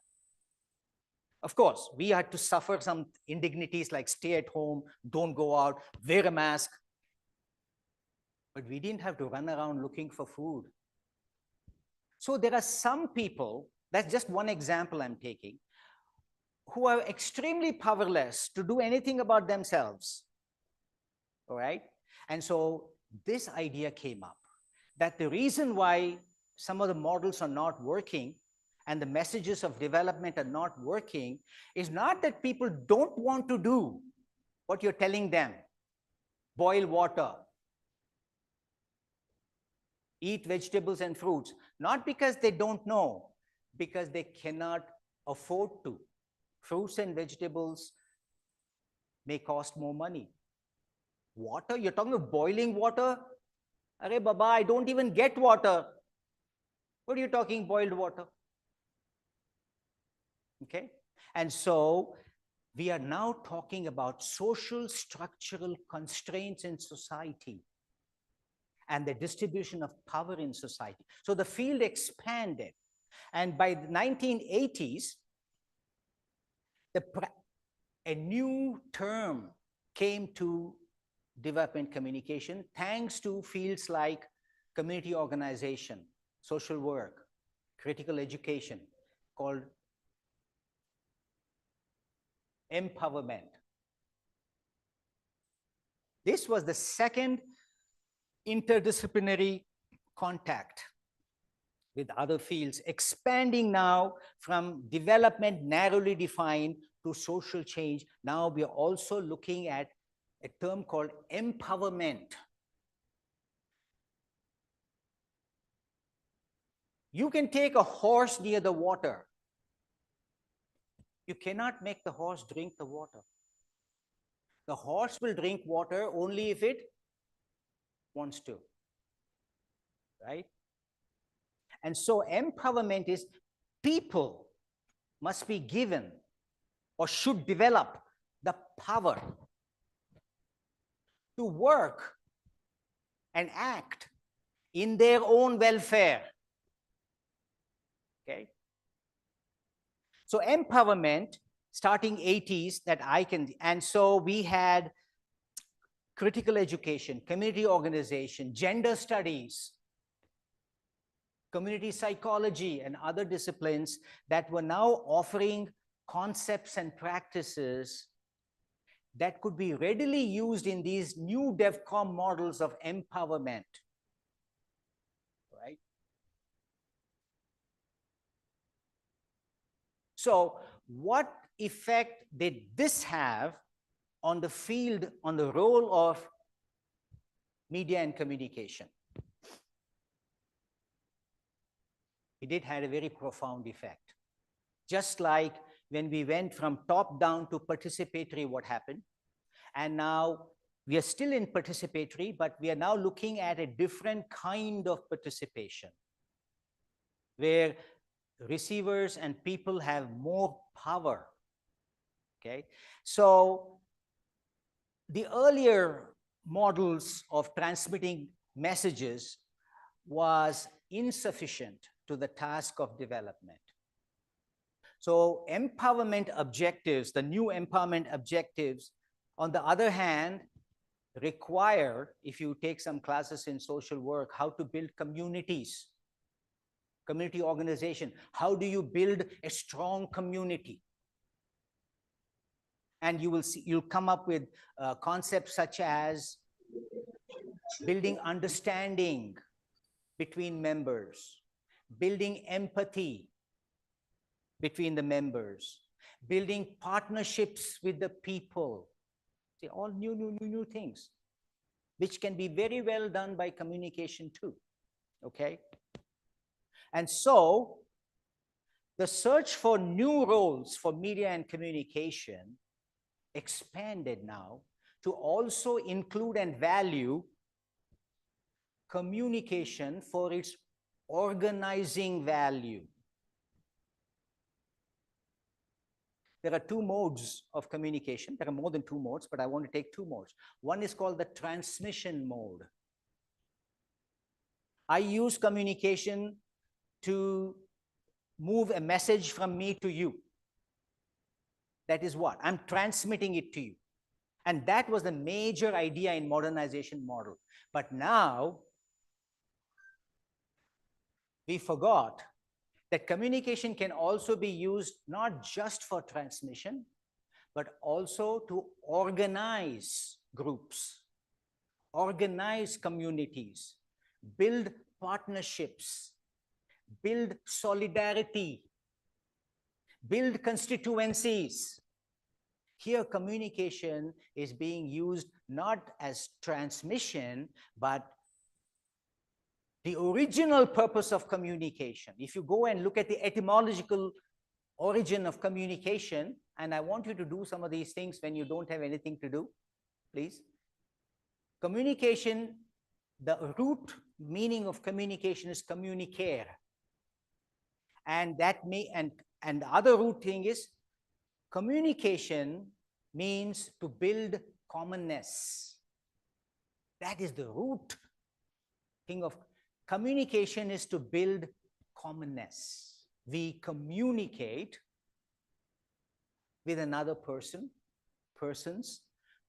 Of course, we had to suffer some indignities like stay at home, don't go out, wear a mask. But we didn't have to run around looking for food. So there are some people, that's just one example I'm taking, who are extremely powerless to do anything about themselves. All right? And so this idea came up that the reason why some of the models are not working and the messages of development are not working is not that people don't want to do what you're telling them. Boil water, eat vegetables and fruits, not because they don't know, because they cannot afford to. Fruits and vegetables may cost more money. Water, you're talking about boiling water? Arey Baba, I don't even get water. What are you talking boiled water? Okay? And so we are now talking about social structural constraints in society and the distribution of power in society. So the field expanded. And by the 1980s, a new term came to development communication thanks to fields like community organization, social work, critical education, called empowerment. This was the second interdisciplinary contact with other fields, expanding now from development narrowly defined to social change. Now we are also looking at a term called empowerment. You can take a horse near the water. You cannot make the horse drink the water. The horse will drink water only if it wants to, right? And so empowerment is people must be given or should develop the power to work and act in their own welfare. Okay? So empowerment, starting 80s, and so we had critical education, community organization, gender studies, community psychology, and other disciplines that were now offering concepts and practices that could be readily used in these new DevCom models of empowerment, right? So what effect did this have on the field, on the role of media and communication? It did have a very profound effect. Just like when we went from top down to participatory, what happened? And now we are still in participatory, but we are now looking at a different kind of participation where receivers and people have more power. Okay, so the earlier models of transmitting messages was insufficient to the task of development. So empowerment objectives, the new empowerment objectives, on the other hand, require, if you take some classes in social work, how to build communities, community organization. How do you build a strong community? And you will see, you'll come up with concepts such as building understanding between members, building empathy between the members, building partnerships with the people. See, all new things, which can be very well done by communication too, okay? And so, the search for new roles for media and communication expanded now to also include and value communication for its organizing value. There are two modes of communication. There are more than two modes, but I want to take two modes. One is called the transmission mode. I use communication to move a message from me to you. That is what? I'm transmitting it to you. And that was the major idea in modernization model. But now, we forgot that communication can also be used not just for transmission, but also to organize groups, organize communities, build partnerships, build solidarity, build constituencies. Here, communication is being used not as transmission, but the original purpose of communication. If you go and look at the etymological origin of communication, and I want you to do some of these things when you don't have anything to do, please. Communication, the root meaning of communication is communicare. And that may, and the other root thing is communication means to build commonness. That is the root thing of communication, is to build commonness. We communicate with another persons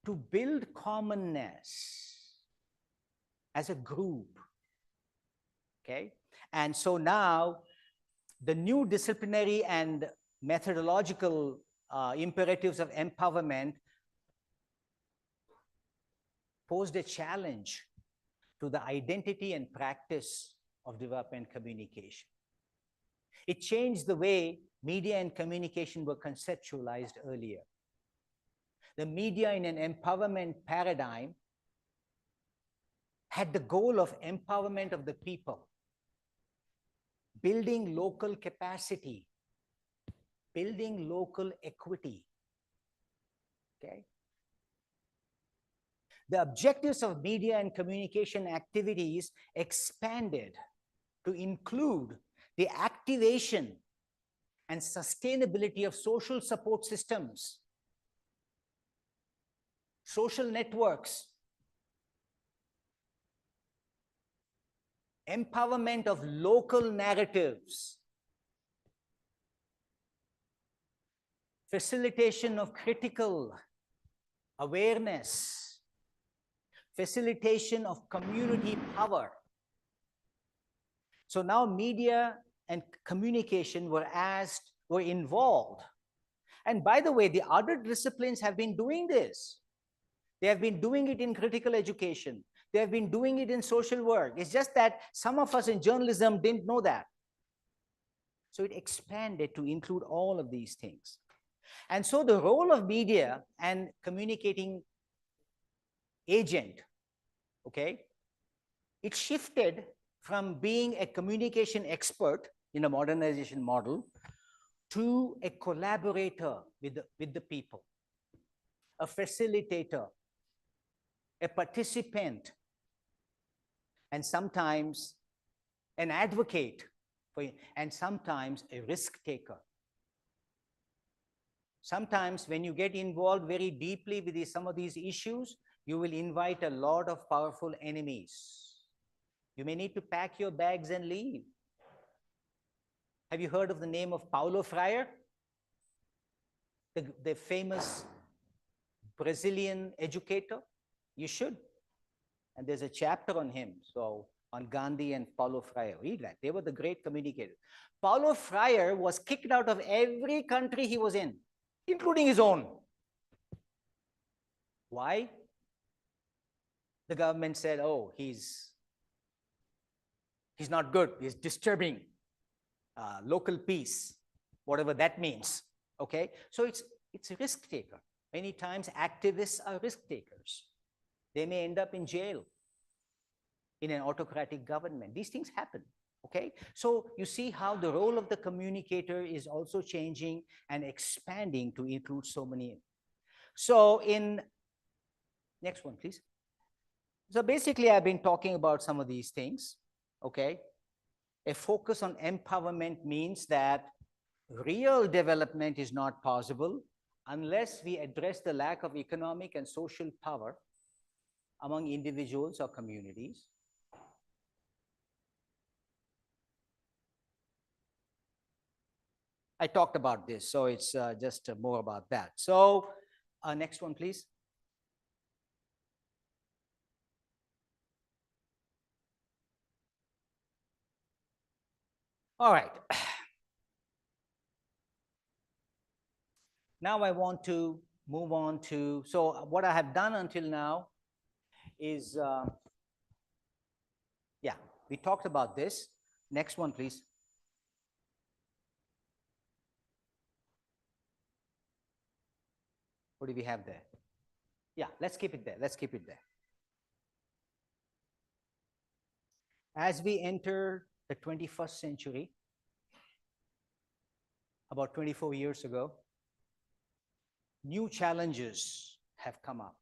to build commonness as a group. Okay? And so now the new disciplinary and methodological imperatives of empowerment posed a challenge to the identity and practice of development communication. It changed the way media and communication were conceptualized earlier. The media in an empowerment paradigm had the goal of empowerment of the people, building local capacity, building local equity. Okay? The objectives of media and communication activities expanded to include the activation and sustainability of social support systems, social networks, empowerment of local narratives, facilitation of critical awareness, facilitation of community power. So now media and communication were involved. And by the way, the other disciplines have been doing this. They have been doing it in critical education. They have been doing it in social work. It's just that some of us in journalism didn't know that. So it expanded to include all of these things. And so the role of media and communicating agent, okay, it shifted from being a communication expert in a modernization model to a collaborator with the people, a facilitator, a participant, and sometimes an advocate, and sometimes a risk taker. Sometimes when you get involved very deeply with some of these issues, you will invite a lot of powerful enemies. You may need to pack your bags and leave. Have you heard of the name of Paulo Freire? The famous Brazilian educator? You should. And there's a chapter on him. So on Gandhi and Paulo Freire. Read that. They were the great communicators. Paulo Freire was kicked out of every country he was in, including his own. Why? The government said, oh, he's not good. He's disturbing local peace, whatever that means. Okay? So it's a risk taker. Many times activists are risk takers. They may end up in jail in an autocratic government. These things happen. Okay? So you see how the role of the communicator is also changing and expanding to include so many. So next one, please. So basically, I've been talking about some of these things, okay? A focus on empowerment means that real development is not possible unless we address the lack of economic and social power among individuals or communities. I talked about this, so it's just more about that. So next one, please. All right. Now I want to move on to, so what I have done until now is, yeah, we talked about this. Next one, please. What do we have there? Yeah, let's keep it there. Let's keep it there. As we enter the 21st century, about 24 years ago, new challenges have come up.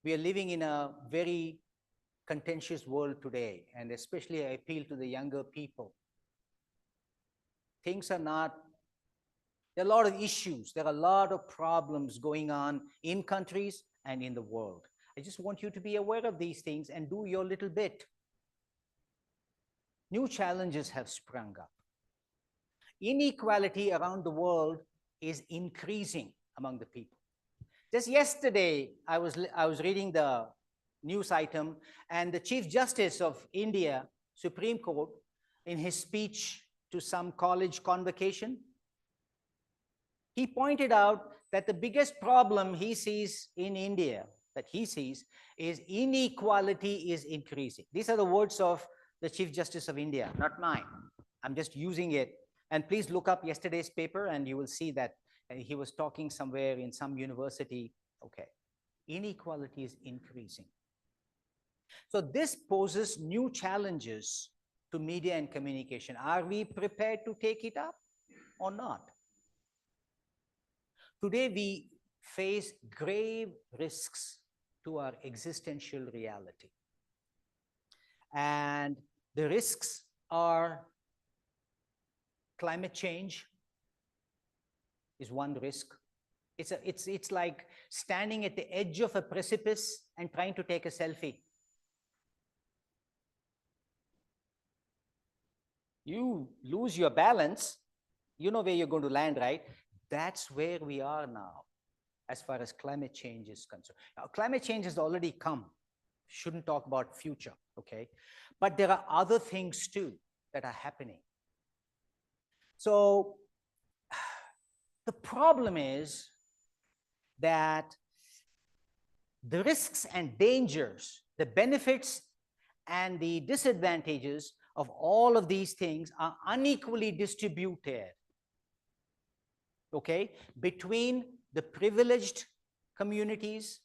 We are living in a very contentious world today, and especially I appeal to the younger people. Things are not, there are a lot of issues, there are a lot of problems going on in countries and in the world. I just want you to be aware of these things and do your little bit. New challenges have sprung up. Inequality around the world is increasing among the people. Just yesterday, I was reading the news item, and the Chief Justice of India, Supreme Court, in his speech to some college convocation, he pointed out that the biggest problem he sees in India, is inequality is increasing. These are the words of the Chief Justice of India, not mine. I'm just using it. And please look up yesterday's paper and you will see that he was talking somewhere in some university. Okay, inequality is increasing. So this poses new challenges to media and communication. Are we prepared to take it up or not? Today we face grave risks to our existential reality. And the risks are climate change is one risk. It's like standing at the edge of a precipice and trying to take a selfie. You lose your balance, you know where you're going to land, right? That's where we are now as far as climate change is concerned. Now, climate change has already come. Shouldn't talk about future, okay? But there are other things too that are happening. So the problem is that the risks and dangers, the benefits and the disadvantages of all of these things are unequally distributed, okay, between the privileged communities,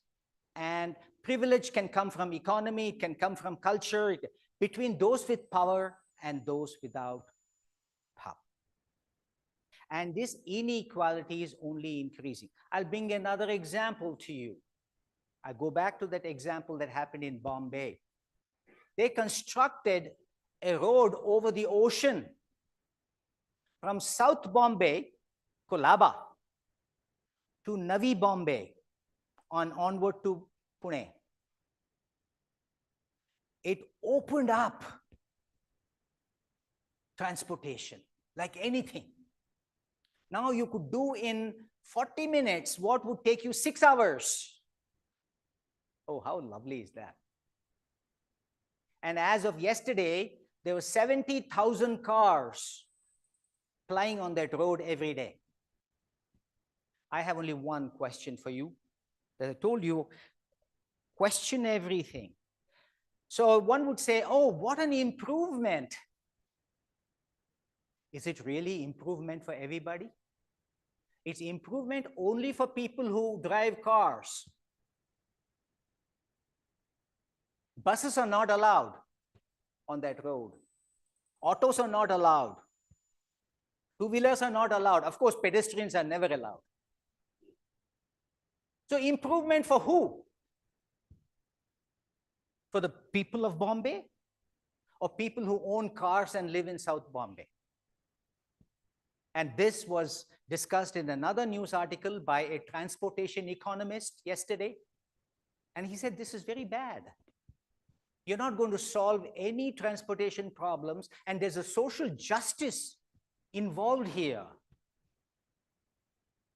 and privilege can come from economy, it can come from culture, between those with power and those without power. And this inequality is only increasing. I'll bring another example to you. I go back to that example that happened in Bombay. They constructed a road over the ocean from South Bombay, Colaba, to Navi Bombay, onward to Pune. It opened up transportation like anything. Now you could do in 40 minutes what would take you 6 hours. Oh, how lovely is that? And as of yesterday, there were 70,000 cars plying on that road every day. I have only one question for you. As I told you, question everything. So one would say, oh, what an improvement. Is it really improvement for everybody? It's improvement only for people who drive cars. Buses are not allowed on that road. Autos are not allowed. Two-wheelers are not allowed. Of course, pedestrians are never allowed. So improvement for who? For the people of Bombay or people who own cars and live in South Bombay? And this was discussed in another news article by a transportation economist yesterday. And he said, this is very bad. You're not going to solve any transportation problems, and there's a social justice involved here.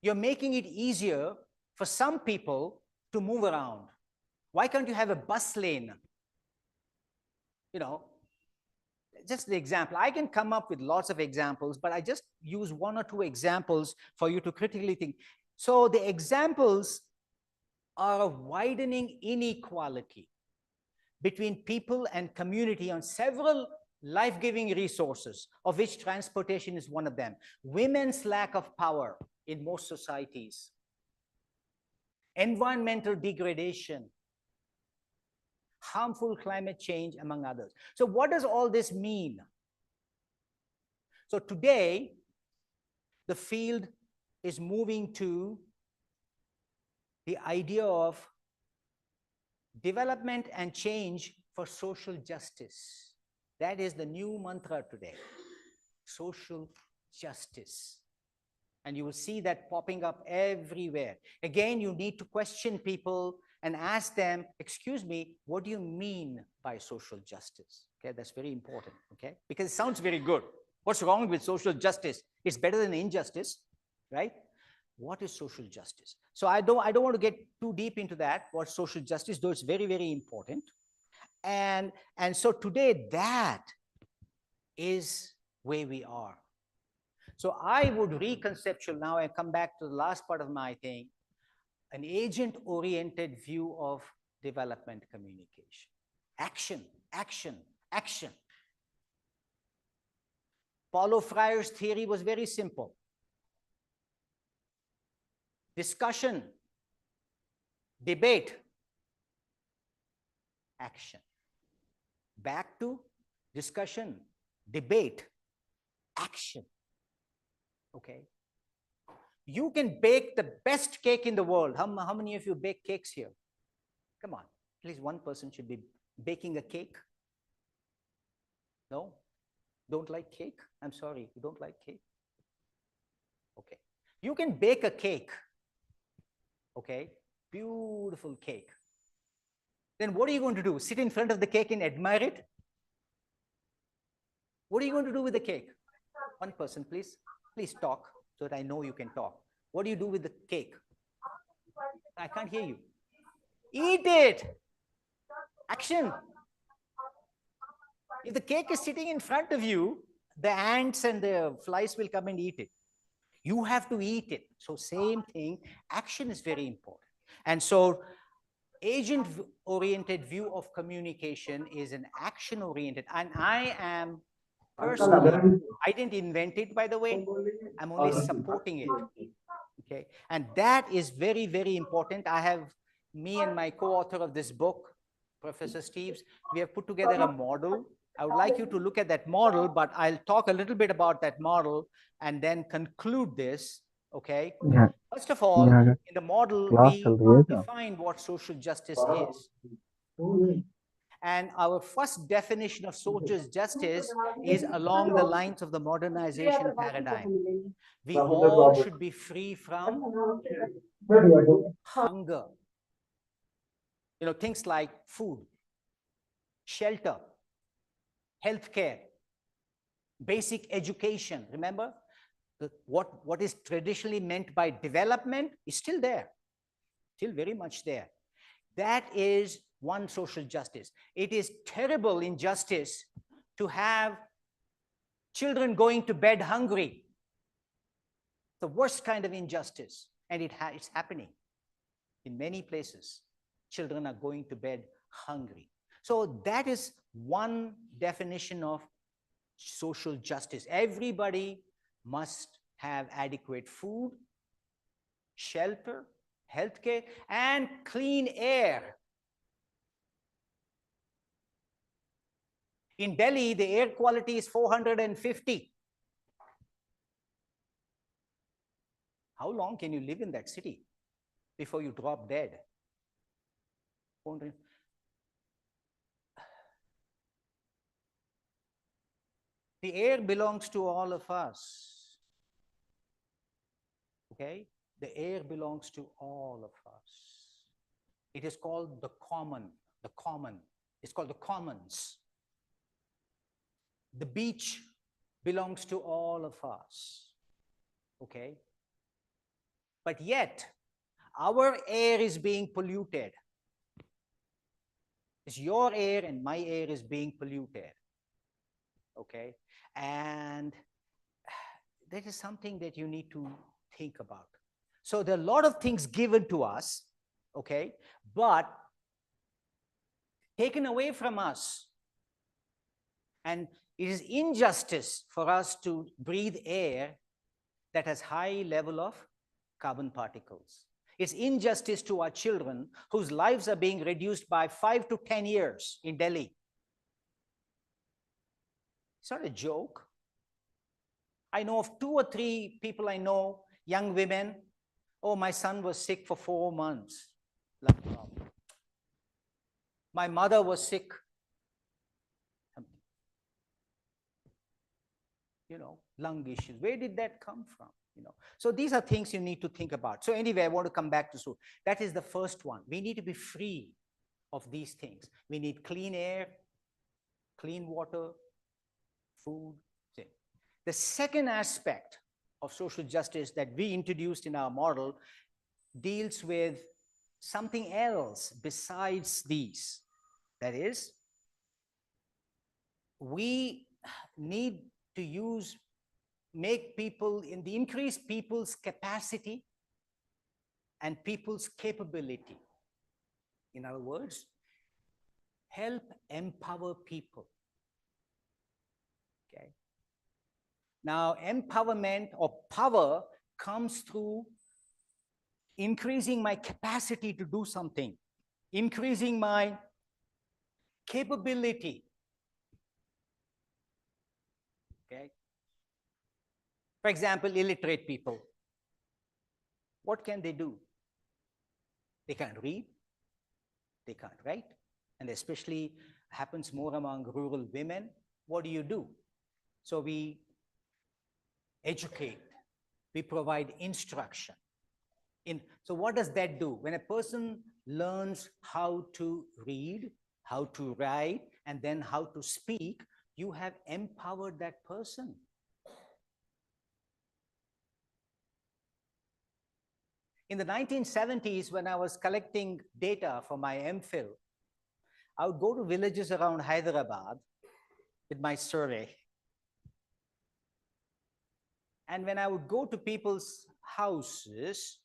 You're making it easier for some people to move around. Why can't you have a bus lane? You know, just the example. I can come up with lots of examples, but I just use one or two examples for you to critically think. So the examples are of widening inequality between people and community on several life-giving resources, of which transportation is one of them. Women's lack of power in most societies, environmental degradation, harmful climate change, among others. So what does all this mean? So today, the field is moving to the idea of development and change for social justice. That is the new mantra today, social justice. And you will see that popping up everywhere. Again, you need to question people and ask them, excuse me, what do you mean by social justice? Okay, that's very important, okay? Because it sounds very good. What's wrong with social justice? It's better than injustice, right? What is social justice? So I don't want to get too deep into that, what social justice, though it's very, very important. And so today, that is where we are. So I would reconceptualize, now I come back to the last part of my thing, an agent-oriented view of development communication. Action, action, action. Paulo Freire's theory was very simple. Discussion, debate, action. Back to discussion, debate, action. Okay. You can bake the best cake in the world. How many of you bake cakes here? Come on, at least one person should be baking a cake. No? Don't like cake? I'm sorry, you don't like cake? Okay. You can bake a cake. Okay, beautiful cake. Then what are you going to do? Sit in front of the cake and admire it? What are you going to do with the cake? One person, please. Please talk so that I know you can talk. What do you do with the cake? I can't hear you. Eat it. Action. If the cake is sitting in front of you, the ants and the flies will come and eat it. You have to eat it. So same thing, action is very important. And so agent-oriented view of communication is an action-oriented. And I am personally, I didn't invent it, by the way. I'm only supporting it. Okay. And that is very, very important. I have, me and my co-author of this book, Professor Steves, we have put together a model. I would like you to look at that model, but I'll talk a little bit about that model and then conclude this, okay? Yeah. First of all, Yeah. in the model, Class we चल रही है क्या? define what social justice is. And our first definition of social justice is along the lines of the modernization paradigm. We all should be free from hunger. You know, things like food, shelter, healthcare, basic education. Remember, what is traditionally meant by development is still there, still very much there. That is one social justice. It is terrible injustice to have children going to bed hungry. The worst kind of injustice, and it's happening in many places. Children are going to bed hungry. So that is one definition of social justice. Everybody must have adequate food, shelter, healthcare, and clean air. In Delhi, the air quality is 450. How long can you live in that city before you drop dead? 400. The air belongs to all of us. Okay? The air belongs to all of us. It is called the common. The common. It's called the commons. The beach belongs to all of us. Okay? But yet, our air is being polluted. It's your air and my air is being polluted. Okay? And that is something that you need to think about. So there are a lot of things given to us, okay, but taken away from us. And it is injustice for us to breathe air that has high level of carbon particles. It's injustice to our children whose lives are being reduced by 5 to 10 years in Delhi. It's not a joke. I know of 2 or 3 people I know, young women. Oh, my son was sick for 4 months. My mother was sick. You know, lung issues. Where did that come from? You know, so these are things you need to think about. So anyway, I want to come back to so that is the first one. We need to be free of these things. We need clean air, clean water, food. The second aspect of social justice that we introduced in our model deals with something else besides these. That is, we need to increase people's capacity and people's capability. In other words, help empower people. Okay. Now, empowerment or power comes through increasing my capacity to do something, increasing my capability. Okay. For example, illiterate people. What can they do? They can't read, they can't write, and especially happens more among rural women. What do? So we educate, we provide instruction. So what does that do? When a person learns how to read, how to write, and then how to speak, you have empowered that person. In the 1970s, when I was collecting data for my MPhil, I would go to villages around Hyderabad with my survey. And when I would go to people's houses,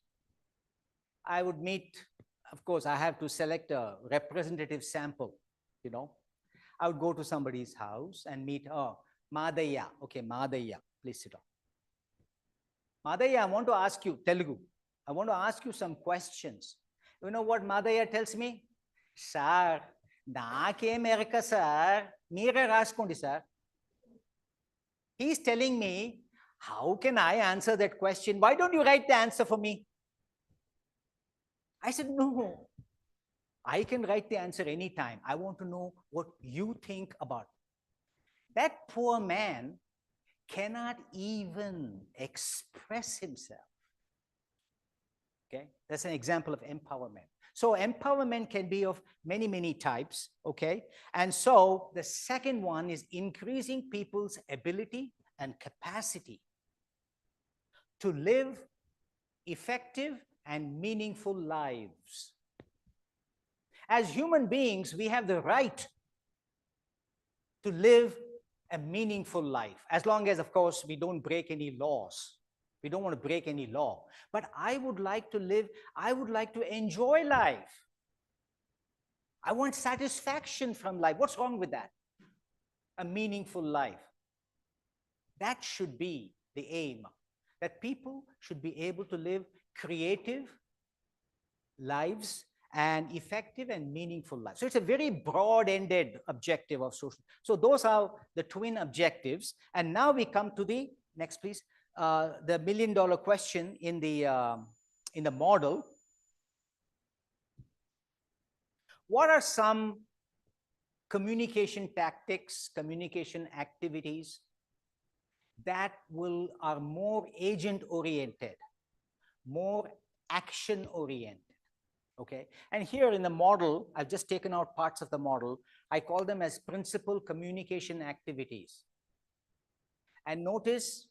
I would meet, of course, I have to select a representative sample, you know. I would go to somebody's house and meet, Madaya. Okay, Madaya, please sit down. Madaya, I want to ask you, Telugu, I want to ask you some questions. You know what Madaya tells me? Sir, naake merika sir, mere raskondi sir. He's telling me, how can I answer that question? Why don't you write the answer for me? I said, no, I can write the answer anytime. I want to know what you think about it. That poor man cannot even express himself. Okay, that's an example of empowerment. So empowerment can be of many, many types, okay? And so the second one is increasing people's ability and capacity to live effective and meaningful lives. As human beings, we have the right to live a meaningful life, as long as, of course, we don't break any laws. We don't want to break any law. But I would like to live, I would like to enjoy life. I want satisfaction from life. What's wrong with that? A meaningful life. That should be the aim, that people should be able to live creative lives and effective and meaningful lives. So it's a very broad-ended objective of social. So those are the twin objectives. And now we come to the, next please, the million-dollar question in the model. What are some communication tactics, communication activities that are more agent-oriented, more action-oriented? Okay, and here in the model, I've just taken out parts of the model. I call them as principal communication activities. And notice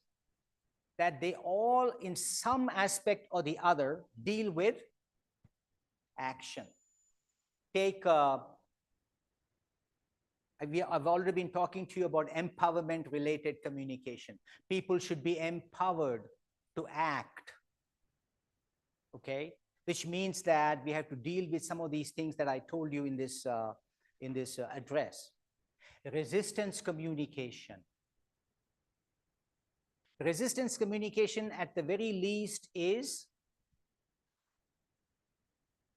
that they all, in some aspect or the other, deal with action. Take, I've already been talking to you about empowerment-related communication. People should be empowered to act, okay? Which means that we have to deal with some of these things that I told you in this address. Resistance communication. Resistance communication, at the very least, is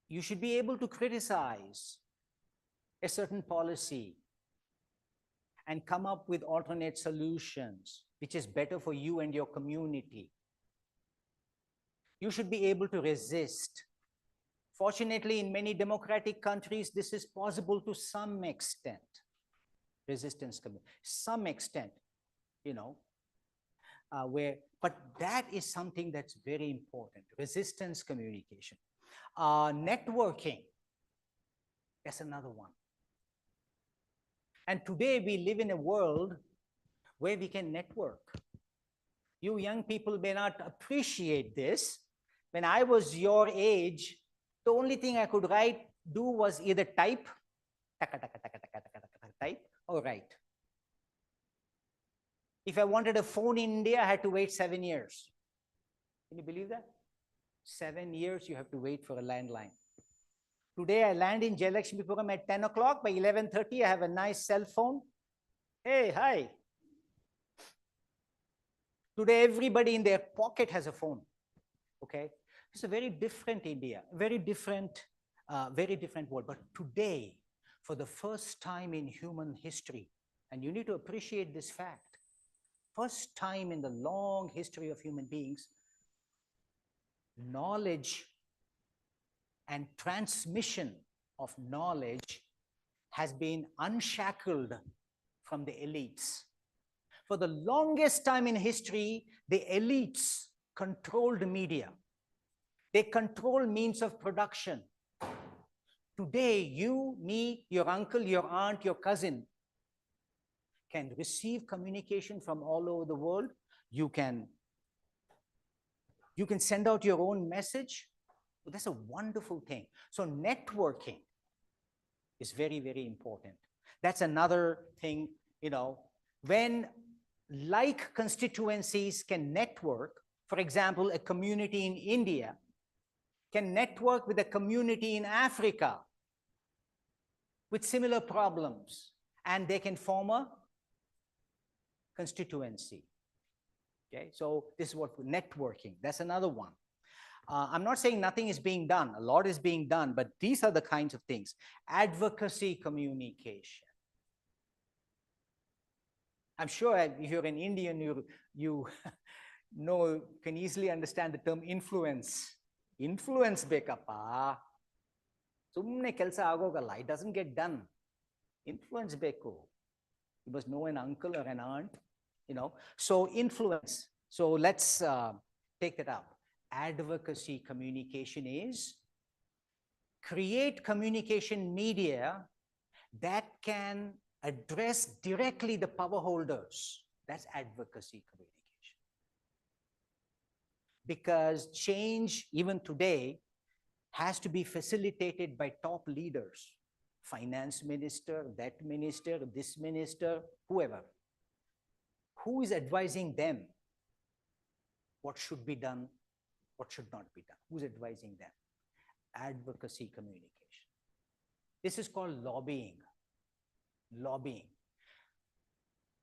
you should be able to criticize a certain policy and come up with alternate solutions, which is better for you and your community. You should be able to resist. Fortunately, in many democratic countries, this is possible to some extent. Resistance, some extent, you know, but that is something that's very important. Resistance communication. Networking, that's another one. And today we live in a world where we can network. You young people may not appreciate this. When I was your age, the only thing I could do was either type, type, or write. If I wanted a phone in India, I had to wait 7 years. Can you believe that? 7 years you have to wait for a landline. Today I land in Jayalakshmipuram at 10 o'clock. By 11:30, I have a nice cell phone. Hey, hi. Today everybody in their pocket has a phone. Okay, it's a very different India, very different world. But today, for the first time in human history, and you need to appreciate this fact, first time in the long history of human beings, knowledge and transmission of knowledge has been unshackled from the elites. For the longest time in history, the elites controlled media. They control means of production. Today, you, me, your uncle, your aunt, your cousin can receive communication from all over the world. You can send out your own message. That's a wonderful thing. So networking is very, very important. That's another thing, you know, when like constituencies can network, for example, a community in India can network with a community in Africa with similar problems, and they can form a constituency. Okay, so this is what networking, that's another one. I'm not saying nothing is being done, a lot is being done, but these are the kinds of things. Advocacy communication. I'm sure if you're an Indian, you know, can easily understand the term influence. Influence bekappa. Sumne kelsa agogalla, it doesn't get done. Influence beku. You must know an uncle or an aunt, you know. So influence. So let's take it up. Advocacy communication is create communication media that can address directly the power holders. That's advocacy communication. Because change, even today, has to be facilitated by top leaders, finance minister, that minister, this minister, whoever. Who is advising them what should be done, what should not be done? Who's advising them? Advocacy communication. This is called lobbying. Lobbying.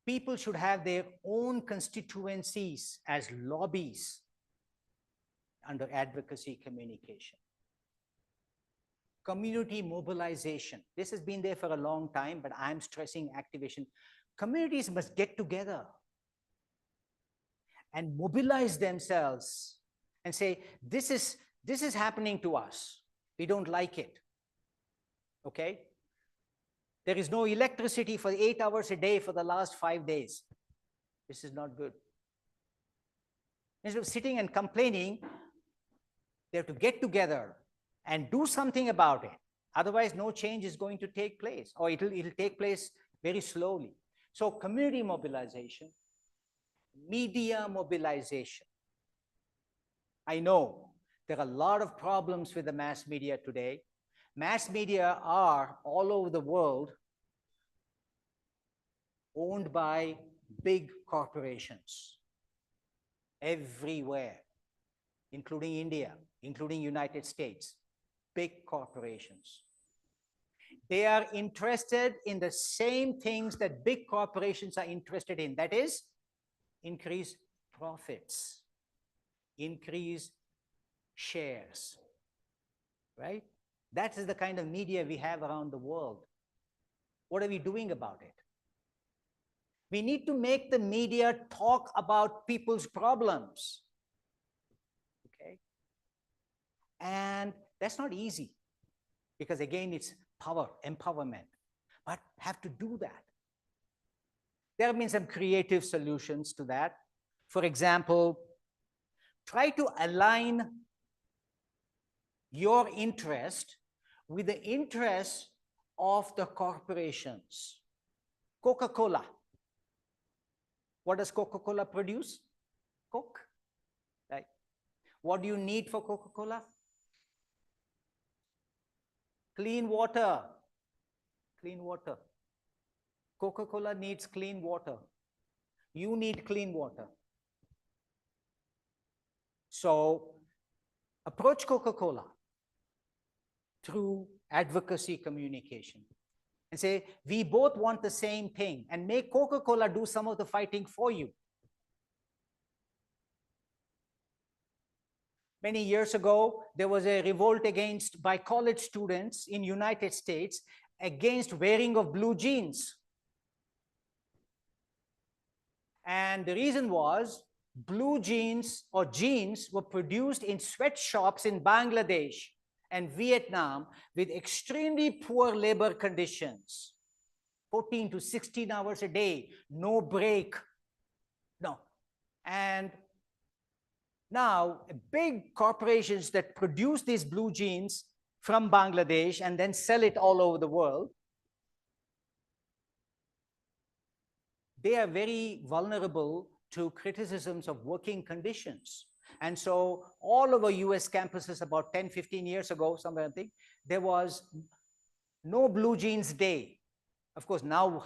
People should have their own constituencies as lobbies under advocacy communication. Community mobilization. This has been there for a long time, but I'm stressing activation. Communities must get together and mobilize themselves and say, this is happening to us. We don't like it. Okay? There is no electricity for 8 hours a day for the last 5 days. This is not good. Instead of sitting and complaining, they have to get together and do something about it. Otherwise, no change is going to take place, or it'll take place very slowly. So community mobilization, media mobilization. I know there are a lot of problems with the mass media today. Mass media are all over the world owned by big corporations everywhere, including India, including United States, big corporations. They are interested in the same things that big corporations are interested in. That is, increase profits, increase shares, right? That is the kind of media we have around the world. What are we doing about it? We need to make the media talk about people's problems, okay? And that's not easy because, again, it's power, empowerment, but have to do that. There have been some creative solutions to that. For example, try to align your interest with the interests of the corporations. Coca-Cola. What does Coca-Cola produce? Coke, right? What do you need for Coca-Cola? Clean water. Clean water. Coca-Cola needs clean water. You need clean water. So approach Coca-Cola through advocacy communication and say, we both want the same thing, and make Coca-Cola do some of the fighting for you. Many years ago, there was a revolt by college students in United States against wearing of blue jeans. And the reason was blue jeans or jeans were produced in sweatshops in Bangladesh and Vietnam with extremely poor labor conditions, 14 to 16 hours a day, no break, no. And now big corporations that produce these blue jeans from Bangladesh and then sell it all over the world, they are very vulnerable to criticisms of working conditions. And so all over US campuses about 10, 15 years ago, somewhere I think, there was no blue jeans day. Of course, now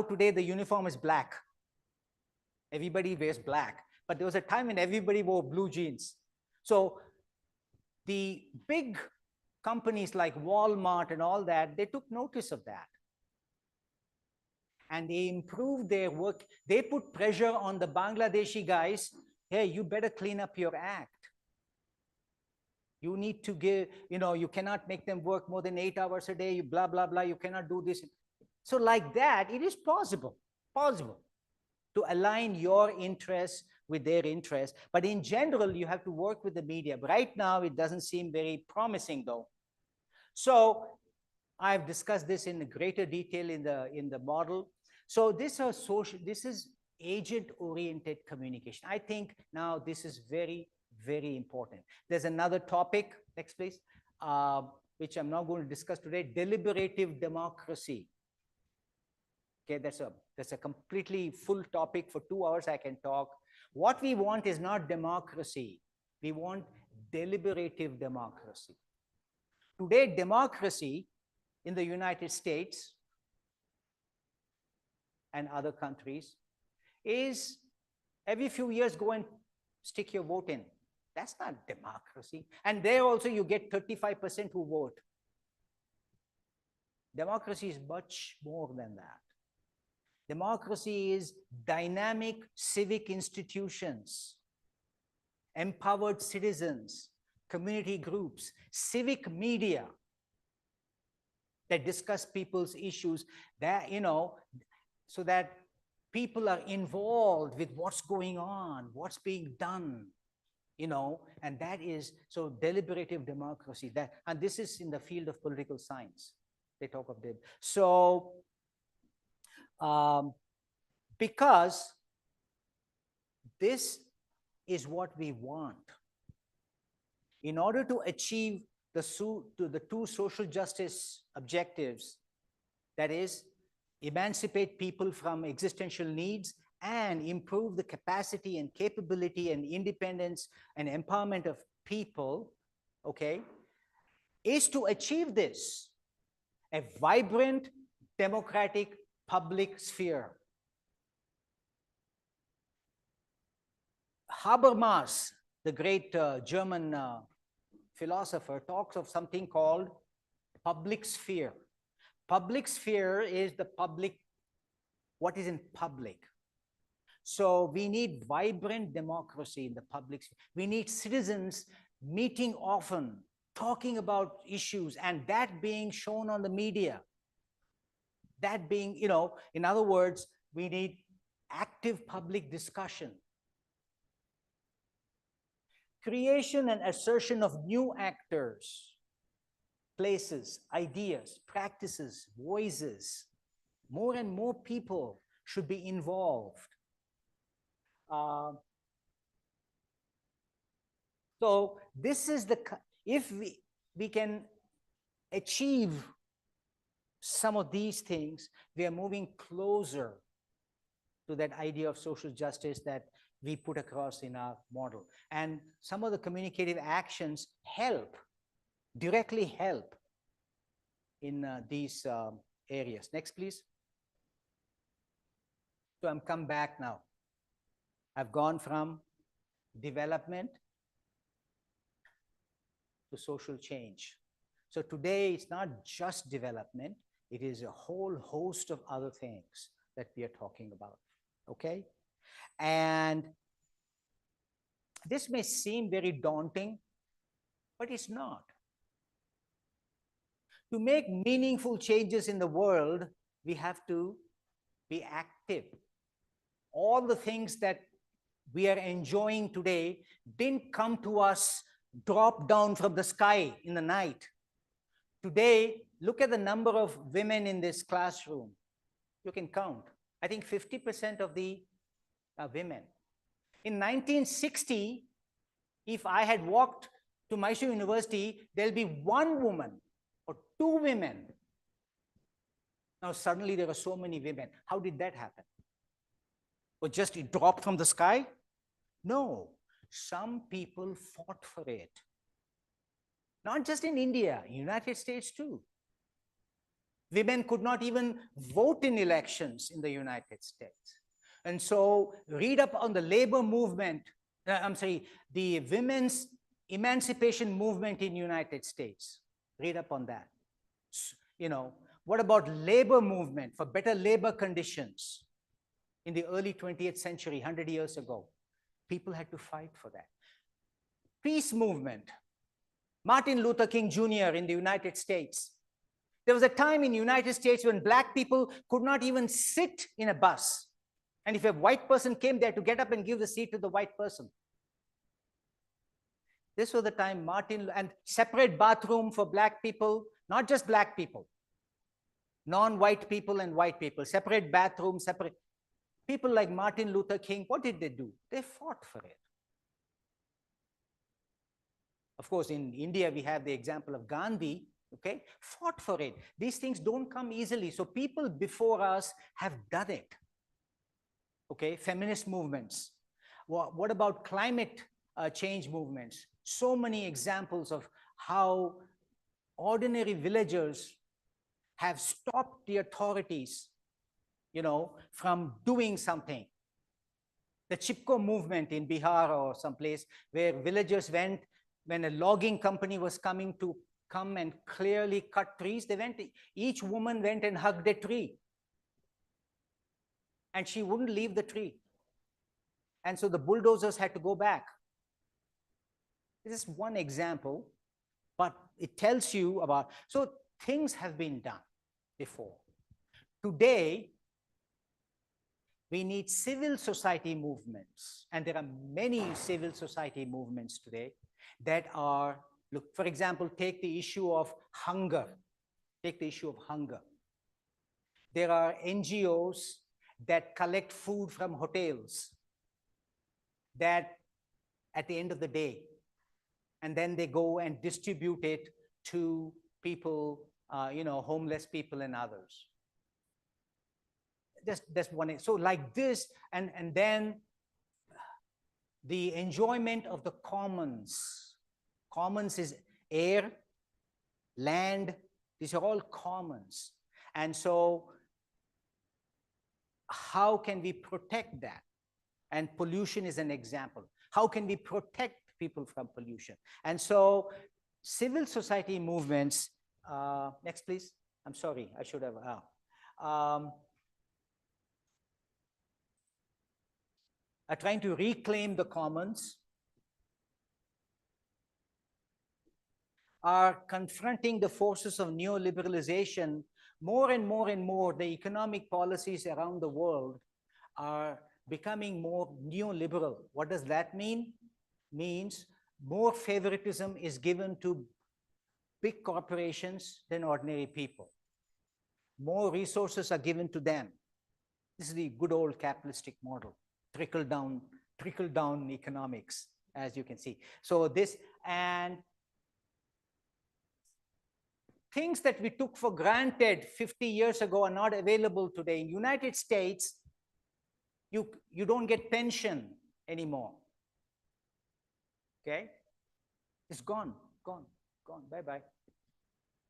today the uniform is black. Everybody wears black. But there was a time when everybody wore blue jeans. So the big companies like Walmart and all that, they took notice of that. And they improved their work. They put pressure on the Bangladeshi guys. Hey, you better clean up your act. You need to give, you cannot make them work more than 8 hours a day, blah, blah, blah. You cannot do this. So like that, it is possible to align your interests with their interests. But in general, you have to work with the media. Right now, it doesn't seem very promising though. So I've discussed this in greater detail in the model. So this is agent-oriented communication. I think now this is very, very important. There's another topic, next please, which I'm not going to discuss today, deliberative democracy. Okay, that's a completely full topic. For 2 hours I can talk. What we want is not democracy. We want deliberative democracy. Today, democracy in the United States and other countries is every few years go and stick your vote in. That's not democracy. And there also you get 35% who vote. Democracy is much more than that. Democracy is dynamic civic institutions, empowered citizens, community groups, civic media that discuss people's issues, that, so that people are involved with what's going on, what's being done, and that is so deliberative democracy. And this is in the field of political science. They talk of it. So, because this is what we want. In order to achieve the two social justice objectives, that is, emancipate people from existential needs and improve the capacity and capability and independence and empowerment of people, okay, is to achieve this, a vibrant, democratic public sphere. Habermas, the great German philosopher, talks of something called public sphere. Public sphere is the public, what is in public. So we need vibrant democracy in the public sphere. We need citizens meeting often, talking about issues, and that being shown on the media. That being, in other words, we need active public discussion. Creation and assertion of new actors, places, ideas, practices, voices. More and more people should be involved. So this is if we can achieve some of these things, we are moving closer to that idea of social justice that we put across in our model. And some of the communicative actions directly help in these areas. Next, please. So I'm come back now. I've gone from development to social change. So today it's not just development, it is a whole host of other things that we are talking about, okay? And this may seem very daunting, but it's not. To make meaningful changes in the world, we have to be active. All the things that we are enjoying today didn't come to us, drop down from the sky in the night. Today, look at the number of women in this classroom. You can count. I think 50% of the women. In 1960, if I had walked to Mysore University, there'll be one woman or two women. Now suddenly there are so many women. How did that happen? Or just it dropped from the sky? No, some people fought for it. Not just in India, United States too. Women could not even vote in elections in the United States. And so read up on the labor movement, the women's emancipation movement in United States. Read up on that. What about labor movement for better labor conditions in the early 20th century, 100 years ago? People had to fight for that. Peace movement. Martin Luther King Jr. in the United States. There was a time in the United States when Black people could not even sit in a bus. And if a white person came there, to get up and give the seat to the white person. This was the time and separate bathroom for Black people, not just Black people, non-white people and white people, separate bathroom, separate. People like Martin Luther King, what did they do? They fought for it. Of course, in India, we have the example of Gandhi, okay, fought for it. These things don't come easily. So people before us have done it. Okay, feminist movements. What about climate change movements? So many examples of how ordinary villagers have stopped the authorities, from doing something. The Chipko movement in Bihar or someplace where villagers went when a logging company was coming to come and clearly cut trees, each woman went and hugged a tree. And she wouldn't leave the tree. And so the bulldozers had to go back. This is one example, but it tells you about, so things have been done before. Today, we need civil society movements, and there are many civil society movements today that are, look, for example, take the issue of hunger. Take the issue of hunger. There are NGOs that collect food from hotels that at the end of the day, and then they go and distribute it to people, homeless people and others. That's one. So like this, and then the enjoyment of the commons. Commons is air, land, these are all commons. And so how can we protect that? And pollution is an example. How can we protect people from pollution? And so civil society movements, next please. I'm sorry, I should have, are trying to reclaim the commons, are confronting the forces of neoliberalization. More and more and more, the economic policies around the world are becoming more neoliberal. What does that mean? Means more favoritism is given to big corporations than ordinary people. More resources are given to them. This is the good old capitalistic model, trickle down economics, as you can see. So this, and things that we took for granted 50 years ago are not available today. In the United States, you don't get pension anymore. Okay? It's gone, bye-bye.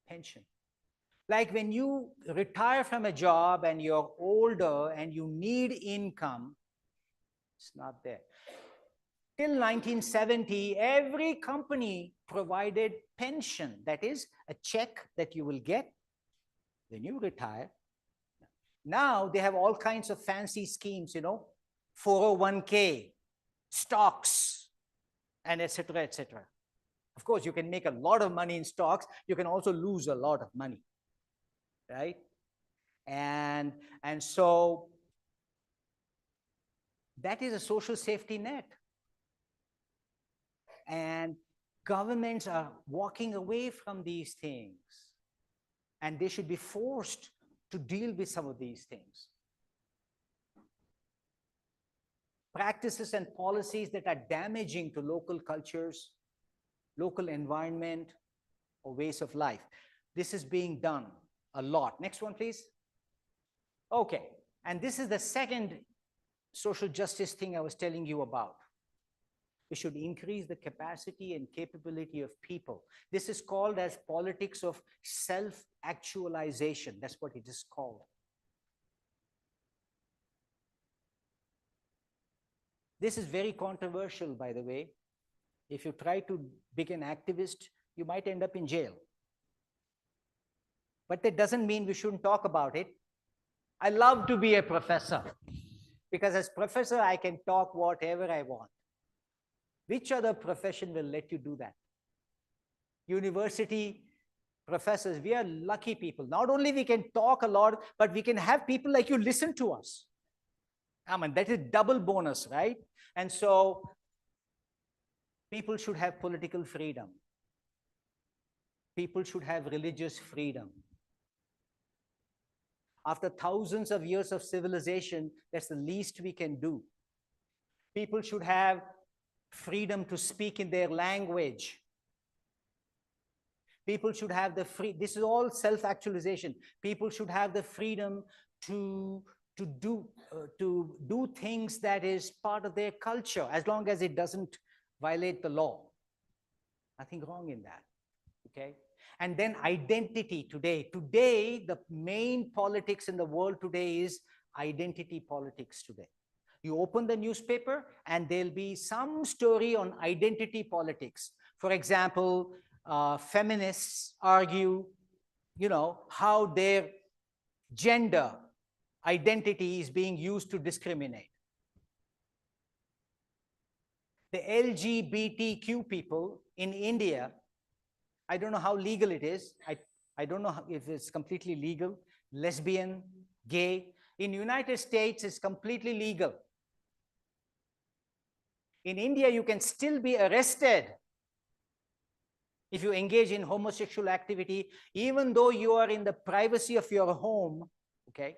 Pension. Like when you retire from a job and you're older and you need income, it's not there. Till 1970, every company provided pension. That is a check that you will get when you retire. Now they have all kinds of fancy schemes, 401k, stocks, and etc., etc. Of course, you can make a lot of money in stocks. You can also lose a lot of money, right? And so that is a social safety net. And governments are walking away from these things. And they should be forced to deal with some of these things. Practices and policies that are damaging to local cultures, local environment, or ways of life. This is being done a lot. Next one, please. Okay, and this is the second social justice thing I was telling you about. We should increase the capacity and capability of people. This is called as politics of self-actualization. That's what it is called. This is very controversial, by the way. If you try to be an activist, you might end up in jail. But that doesn't mean we shouldn't talk about it. I love to be a professor because as professor, I can talk whatever I want. Which other profession will let you do that? University professors, we are lucky people. Not only we can talk a lot, but we can have people like you listen to us. I mean, that is double bonus, right? And so people should have political freedom. People should have religious freedom. After thousands of years of civilization, that's the least we can do. People should have freedom to speak in their language. People should have the this is all self-actualization. People should have the freedom to do things that is part of their culture, as long as it doesn't violate the law. Nothing wrong in that. Okay. And then identity today. Today, the main politics in the world today is identity politics today. You open the newspaper and there'll be some story on identity politics. For example, feminists argue, how their gender identity is being used to discriminate. The LGBTQ people in India, I don't know how legal it is. I don't know if it's completely legal. Lesbian, gay. In United States, it's completely legal. In India, you can still be arrested if you engage in homosexual activity, even though you are in the privacy of your home, okay?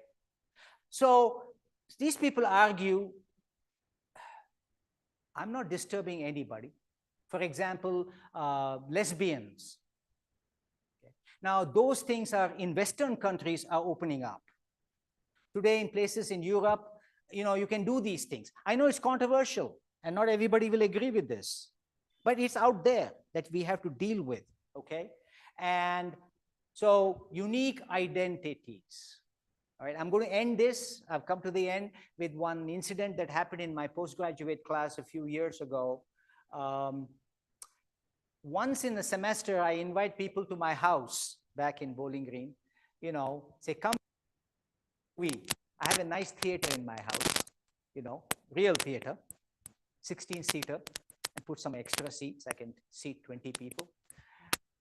So these people argue, I'm not disturbing anybody. For example, lesbians. Okay. Now, those things are in Western countries are opening up. Today, in places in Europe, you can do these things. I know it's controversial, and not everybody will agree with this, but it's out there that we have to deal with, okay? And so, unique identities. All right, I'm going to end this. I've come to the end with one incident that happened in my postgraduate class a few years ago. Once in a semester, I invite people to my house back in Bowling Green, say, come, I have a nice theater in my house, real theater, 16-seater, and put some extra seats. I can seat 20 people.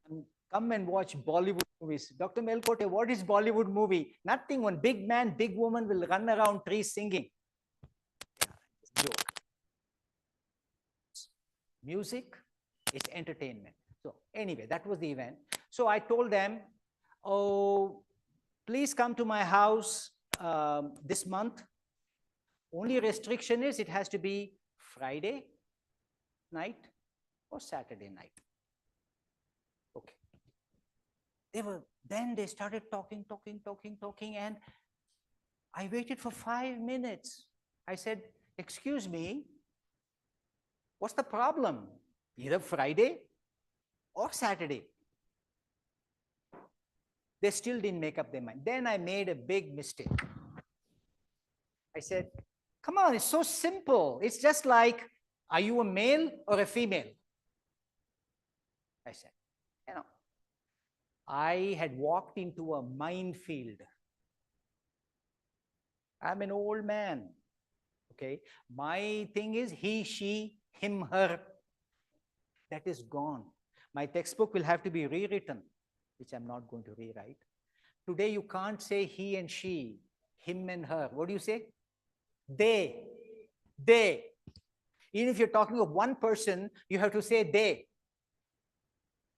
And come and watch Bollywood movies. Dr. Melkote, what is Bollywood movie? Nothing. One big man, big woman will run around trees singing. Joke. Music is entertainment. So anyway, that was the event. So I told them, oh, please come to my house this month. Only restriction is it has to be Friday night or Saturday night. Okay. Then they started talking, and I waited for 5 minutes. I said, excuse me, what's the problem? Either Friday or Saturday. They still didn't make up their mind. Then I made a big mistake. I said, come on, it's so simple. It's just like, are you a male or a female? I said, I had walked into a minefield. I'm an old man, okay? My thing is he, she, him, her. That is gone. My textbook will have to be rewritten, which I'm not going to rewrite. Today, you can't say he and she, him and her. What do you say? They. Even if you're talking of one person, you have to say they.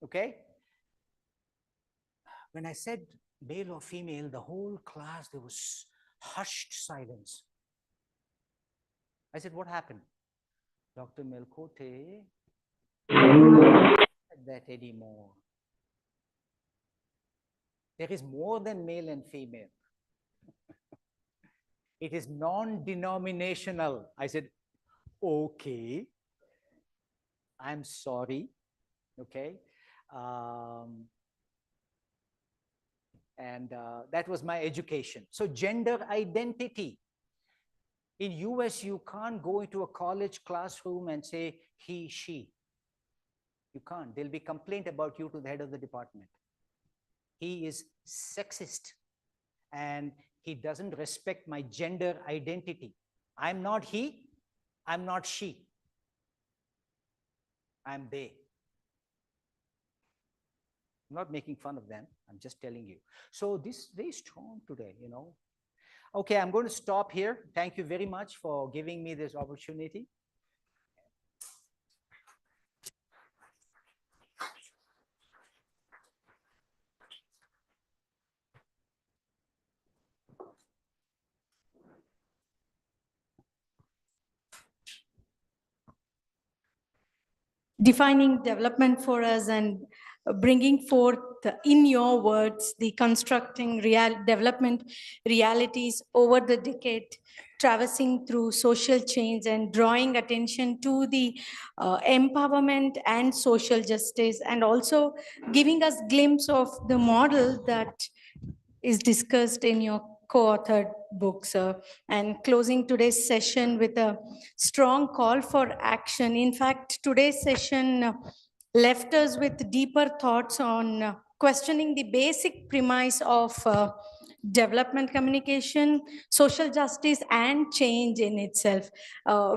Okay? When I said male or female, the whole class, there was hushed silence. I said, what happened? Dr. Melkote, not that anymore. There is more than male and female. It is non-denominational. I said, okay, I'm sorry, okay? That was my education. So gender identity. In US, you can't go into a college classroom and say he, she. You can't. There'll be complaint about you to the head of the department. He is sexist and he doesn't respect my gender identity. I'm not he, I'm not she. I'm they. I'm not making fun of them. I'm just telling you. So this is very strong today, Okay, I'm going to stop here. Thank you very much for giving me this opportunity. Defining development for us and bringing forth in your words the constructing development realities over the decade traversing through social change and drawing attention to the empowerment and social justice, and also giving us glimpse of the model that is discussed in your co-authored book, sir, and closing today's session with a strong call for action. In fact, today's session left us with deeper thoughts on questioning the basic premise of development communication, social justice, and change in itself.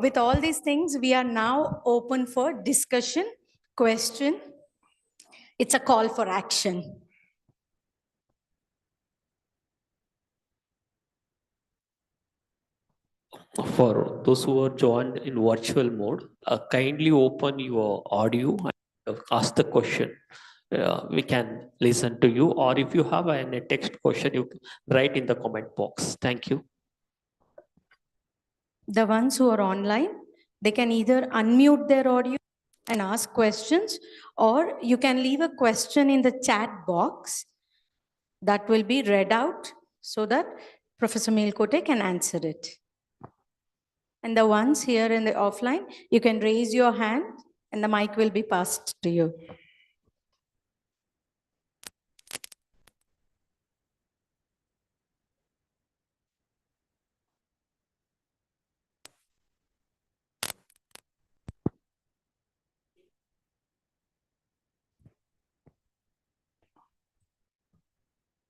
With all these things, we are now open for discussion, question. It's a call for action. For those who are joined in virtual mode, kindly open your audio and ask the question. We can listen to you, or if you have a text question, you can write in the comment box. Thank you. The ones who are online, they can either unmute their audio and ask questions, or you can leave a question in the chat box that will be read out so that Professor Melkote can answer it. And the ones here in the offline, you can raise your hand and the mic will be passed to you.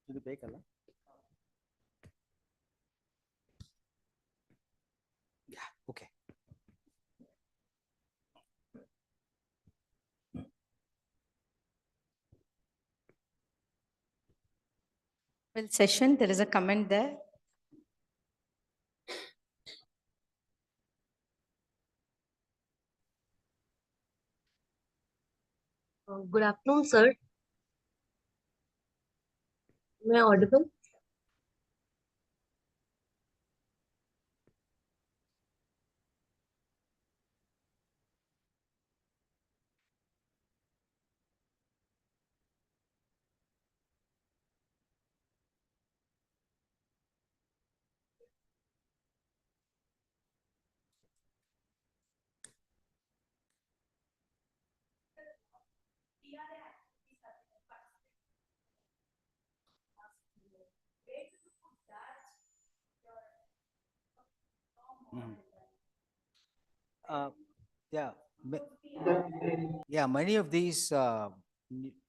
ಇದು ಬೇಕಲ್ಲ? Yeah, okay. Well, session, there is a comment there. Good afternoon, sir. Am I audible? Yeah, yeah. Many of these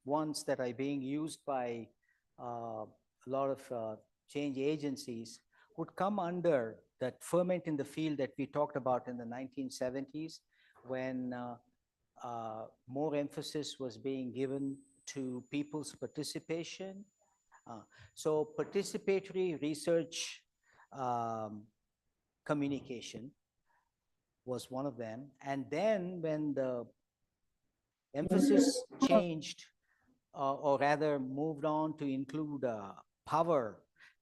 ones that are being used by a lot of change agencies would come under that ferment in the field that we talked about in the 1970s, when more emphasis was being given to people's participation. So participatory research communication was one of them. And then when the emphasis changed, or rather moved on to include power,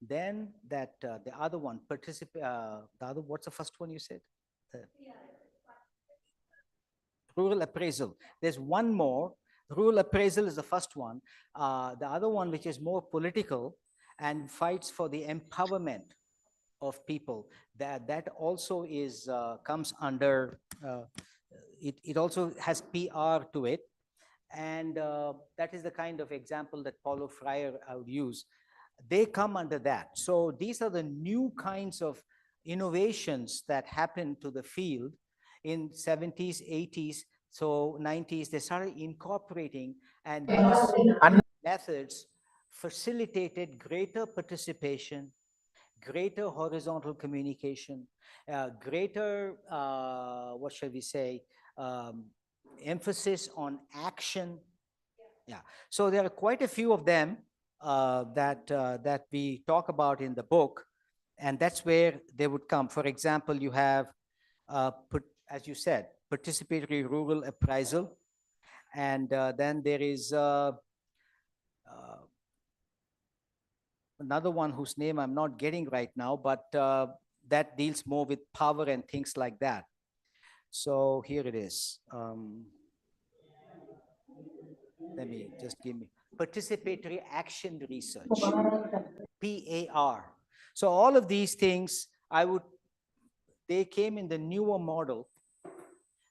then that the other one, what's the first one you said? Rural appraisal. There's one more. Rural appraisal is the first one. The other one, which is more political and fights for the empowerment of people, that also is comes under it also has PR to it, and that is the kind of example that Paulo Freire would use. They come under that. So these are the new kinds of innovations that happened to the field in 70s, 80s, so 90s. They started incorporating, and these methods facilitated greater participation, greater horizontal communication, greater, what shall we say, emphasis on action. Yeah. So there are quite a few of them that we talk about in the book, and that's where they would come. For example, you have, as you said, participatory rural appraisal, and then there is another one whose name I'm not getting right now, but that deals more with power and things like that. So here it is. Let me just give me participatory action research, PAR. So all of these things I would they came in the newer model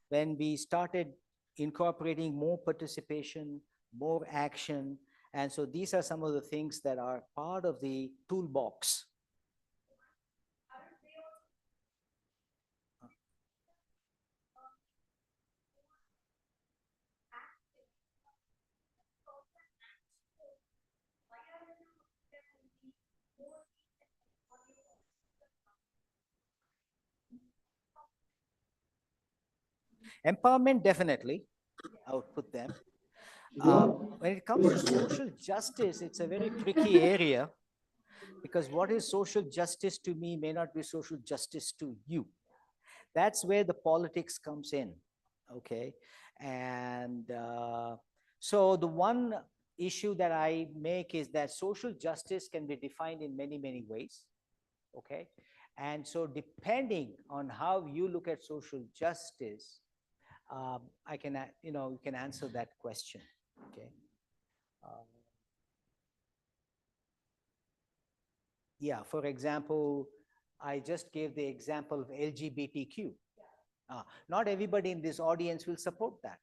when we started incorporating more participation, more action. And so these are some of the things that are part of the toolbox. Empowerment, definitely, I would put them. When it comes to social justice, it's a very tricky area because what is social justice to me may not be social justice to you. That's where the politics comes in, okay? And so the one issue that I make is that social justice can be defined in many, many ways, okay? And so depending on how you look at social justice, I can, you can answer that question, okay? Yeah, for example, I just gave the example of LGBTQ. Not everybody in this audience will support that.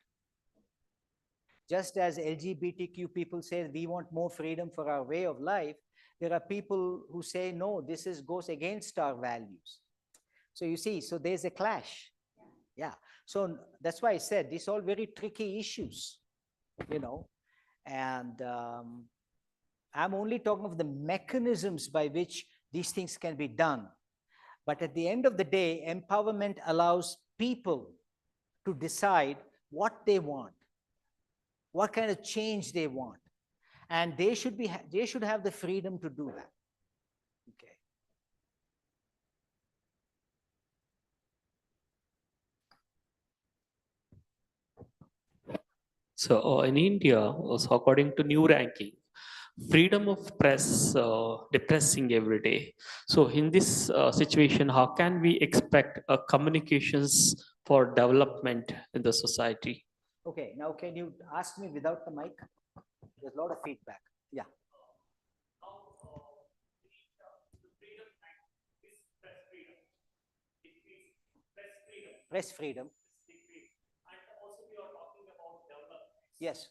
Just as LGBTQ people say we want more freedom for our way of life, there are people who say, no, this goes against our values. So you see, so there's a clash. Yeah. So that's why I said these are all very tricky issues, and I'm only talking of the mechanisms by which these things can be done. But at the end of the day, empowerment allows people to decide what they want, what kind of change they want. And they should have the freedom to do that. Okay. So in India, so according to new ranking, freedom of press depressing every day. So in this situation, how can we expect communications for development in the society? Okay, now can you ask me without the mic? There's a lot of feedback. Yeah. Press freedom. And also we are talking about development. Yes.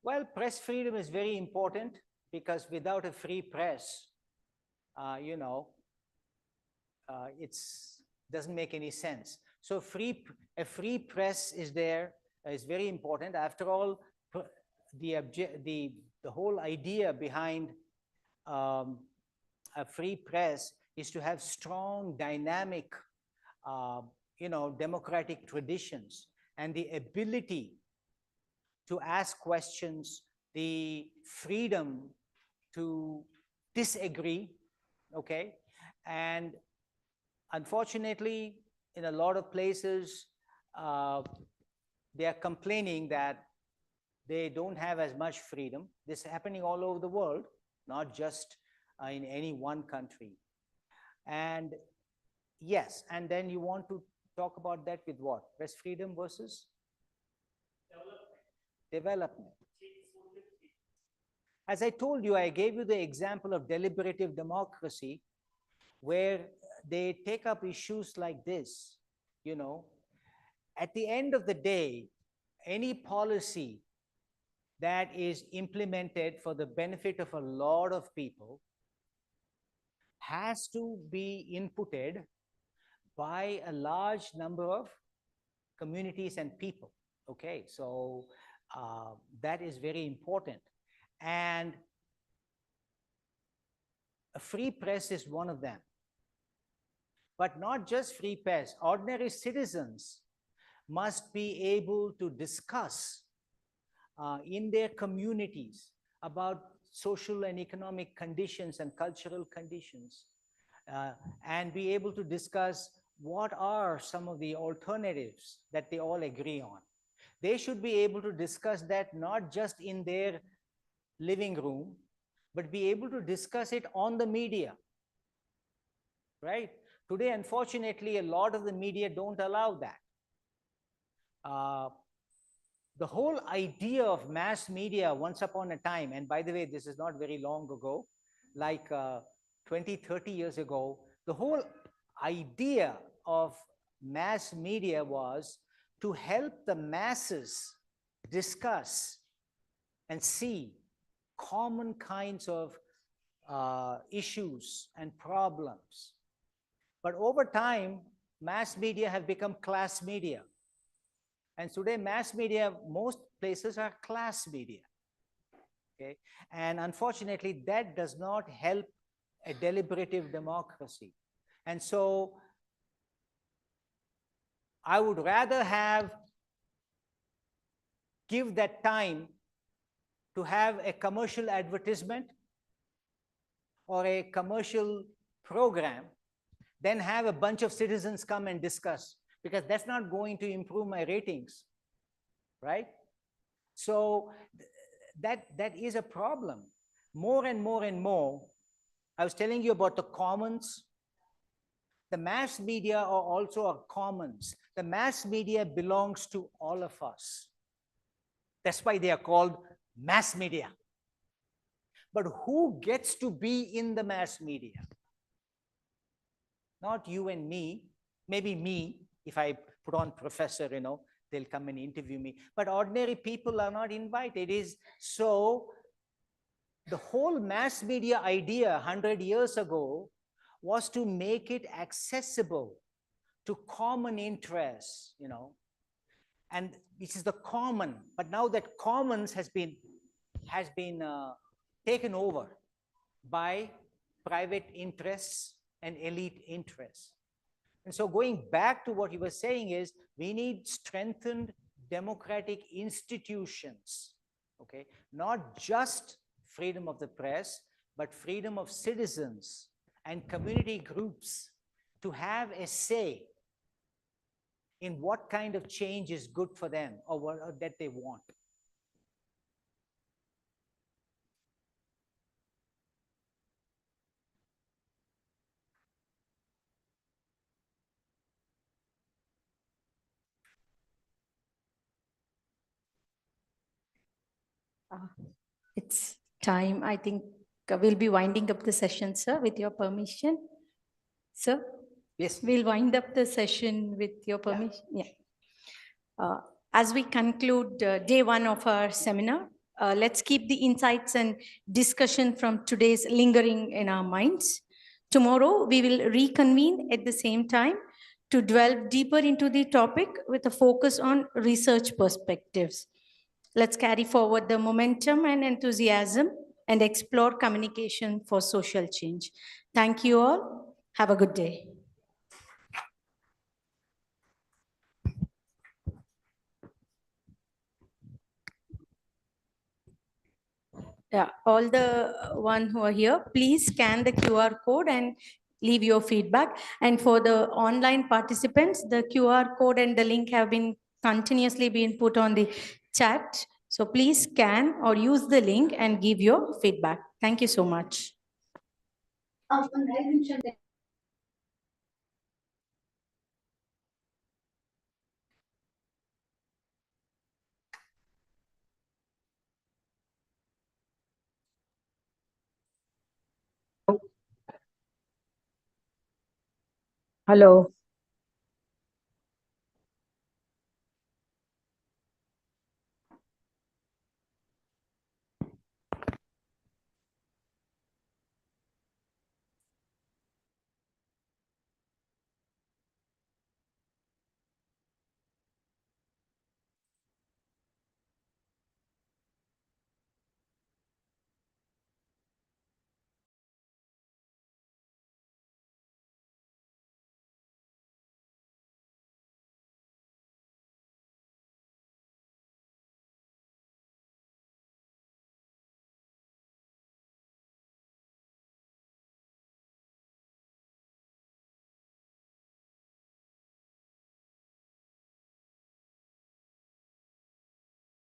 Well, press freedom is very important because without a free press, it doesn't make any sense. So a free press is very important. After all, the whole idea behind a free press is to have strong, dynamic, democratic traditions and the ability to ask questions, the freedom to disagree, okay? And unfortunately, in a lot of places, they are complaining that they don't have as much freedom. This is happening all over the world, not just in any one country. And yes, and then you want to talk about that with what? Press freedom versus? Development. As I told you, I gave you the example of deliberative democracy, where they take up issues like this, At the end of the day, any policy that is implemented for the benefit of a lot of people has to be inputted by a large number of communities and people, okay? So that is very important. And a free press is one of them. But not just free press, ordinary citizens must be able to discuss in their communities about social and economic conditions and cultural conditions, and be able to discuss what are some of the alternatives that they all agree on. They should be able to discuss that not just in their living room, but be able to discuss it on the media, right? Today, unfortunately, a lot of the media don't allow that. the whole idea of mass media once upon a time, and by the way, this is not very long ago, like 20, 30 years ago, the whole idea of mass media was to help the masses discuss and see common kinds of issues and problems. But over time, mass media have become class media. And today, mass media, most places are class media. Okay? And unfortunately, that does not help a deliberative democracy. And so I would rather give that time to have a commercial advertisement or a commercial program than have a bunch of citizens come and discuss, because that's not going to improve my ratings, right? So that is a problem. More and more and more, I was telling you about the commons. The mass media are also our commons. The mass media belongs to all of us. That's why they are called mass media. But who gets to be in the mass media? Not you and me, maybe me, if I put on professor, they'll come and interview me. But ordinary people are not invited. So the whole mass media idea 100 years ago was to make it accessible to common interests, and this is the common. But now that commons has been taken over by private interests and elite interests. And so going back to what you were saying is, we need strengthened democratic institutions, okay? Not just freedom of the press, but freedom of citizens and community groups to have a say in what kind of change is good for them or that they want. It's time. I think we'll be winding up the session, sir, with your permission. Sir? Yes. We'll wind up the session with your permission. Yeah. As we conclude day one of our seminar, let's keep the insights and discussion from today's lingering in our minds. Tomorrow, we will reconvene at the same time to delve deeper into the topic with a focus on research perspectives. Let's carry forward the momentum and enthusiasm and explore communication for social change. Thank you all. Have a good day. Yeah, all the one who are here, please scan the QR code and leave your feedback. And for the online participants, the QR code and the link have been continuously being put on the chat. So please scan or use the link and give your feedback. Thank you so much. Hello.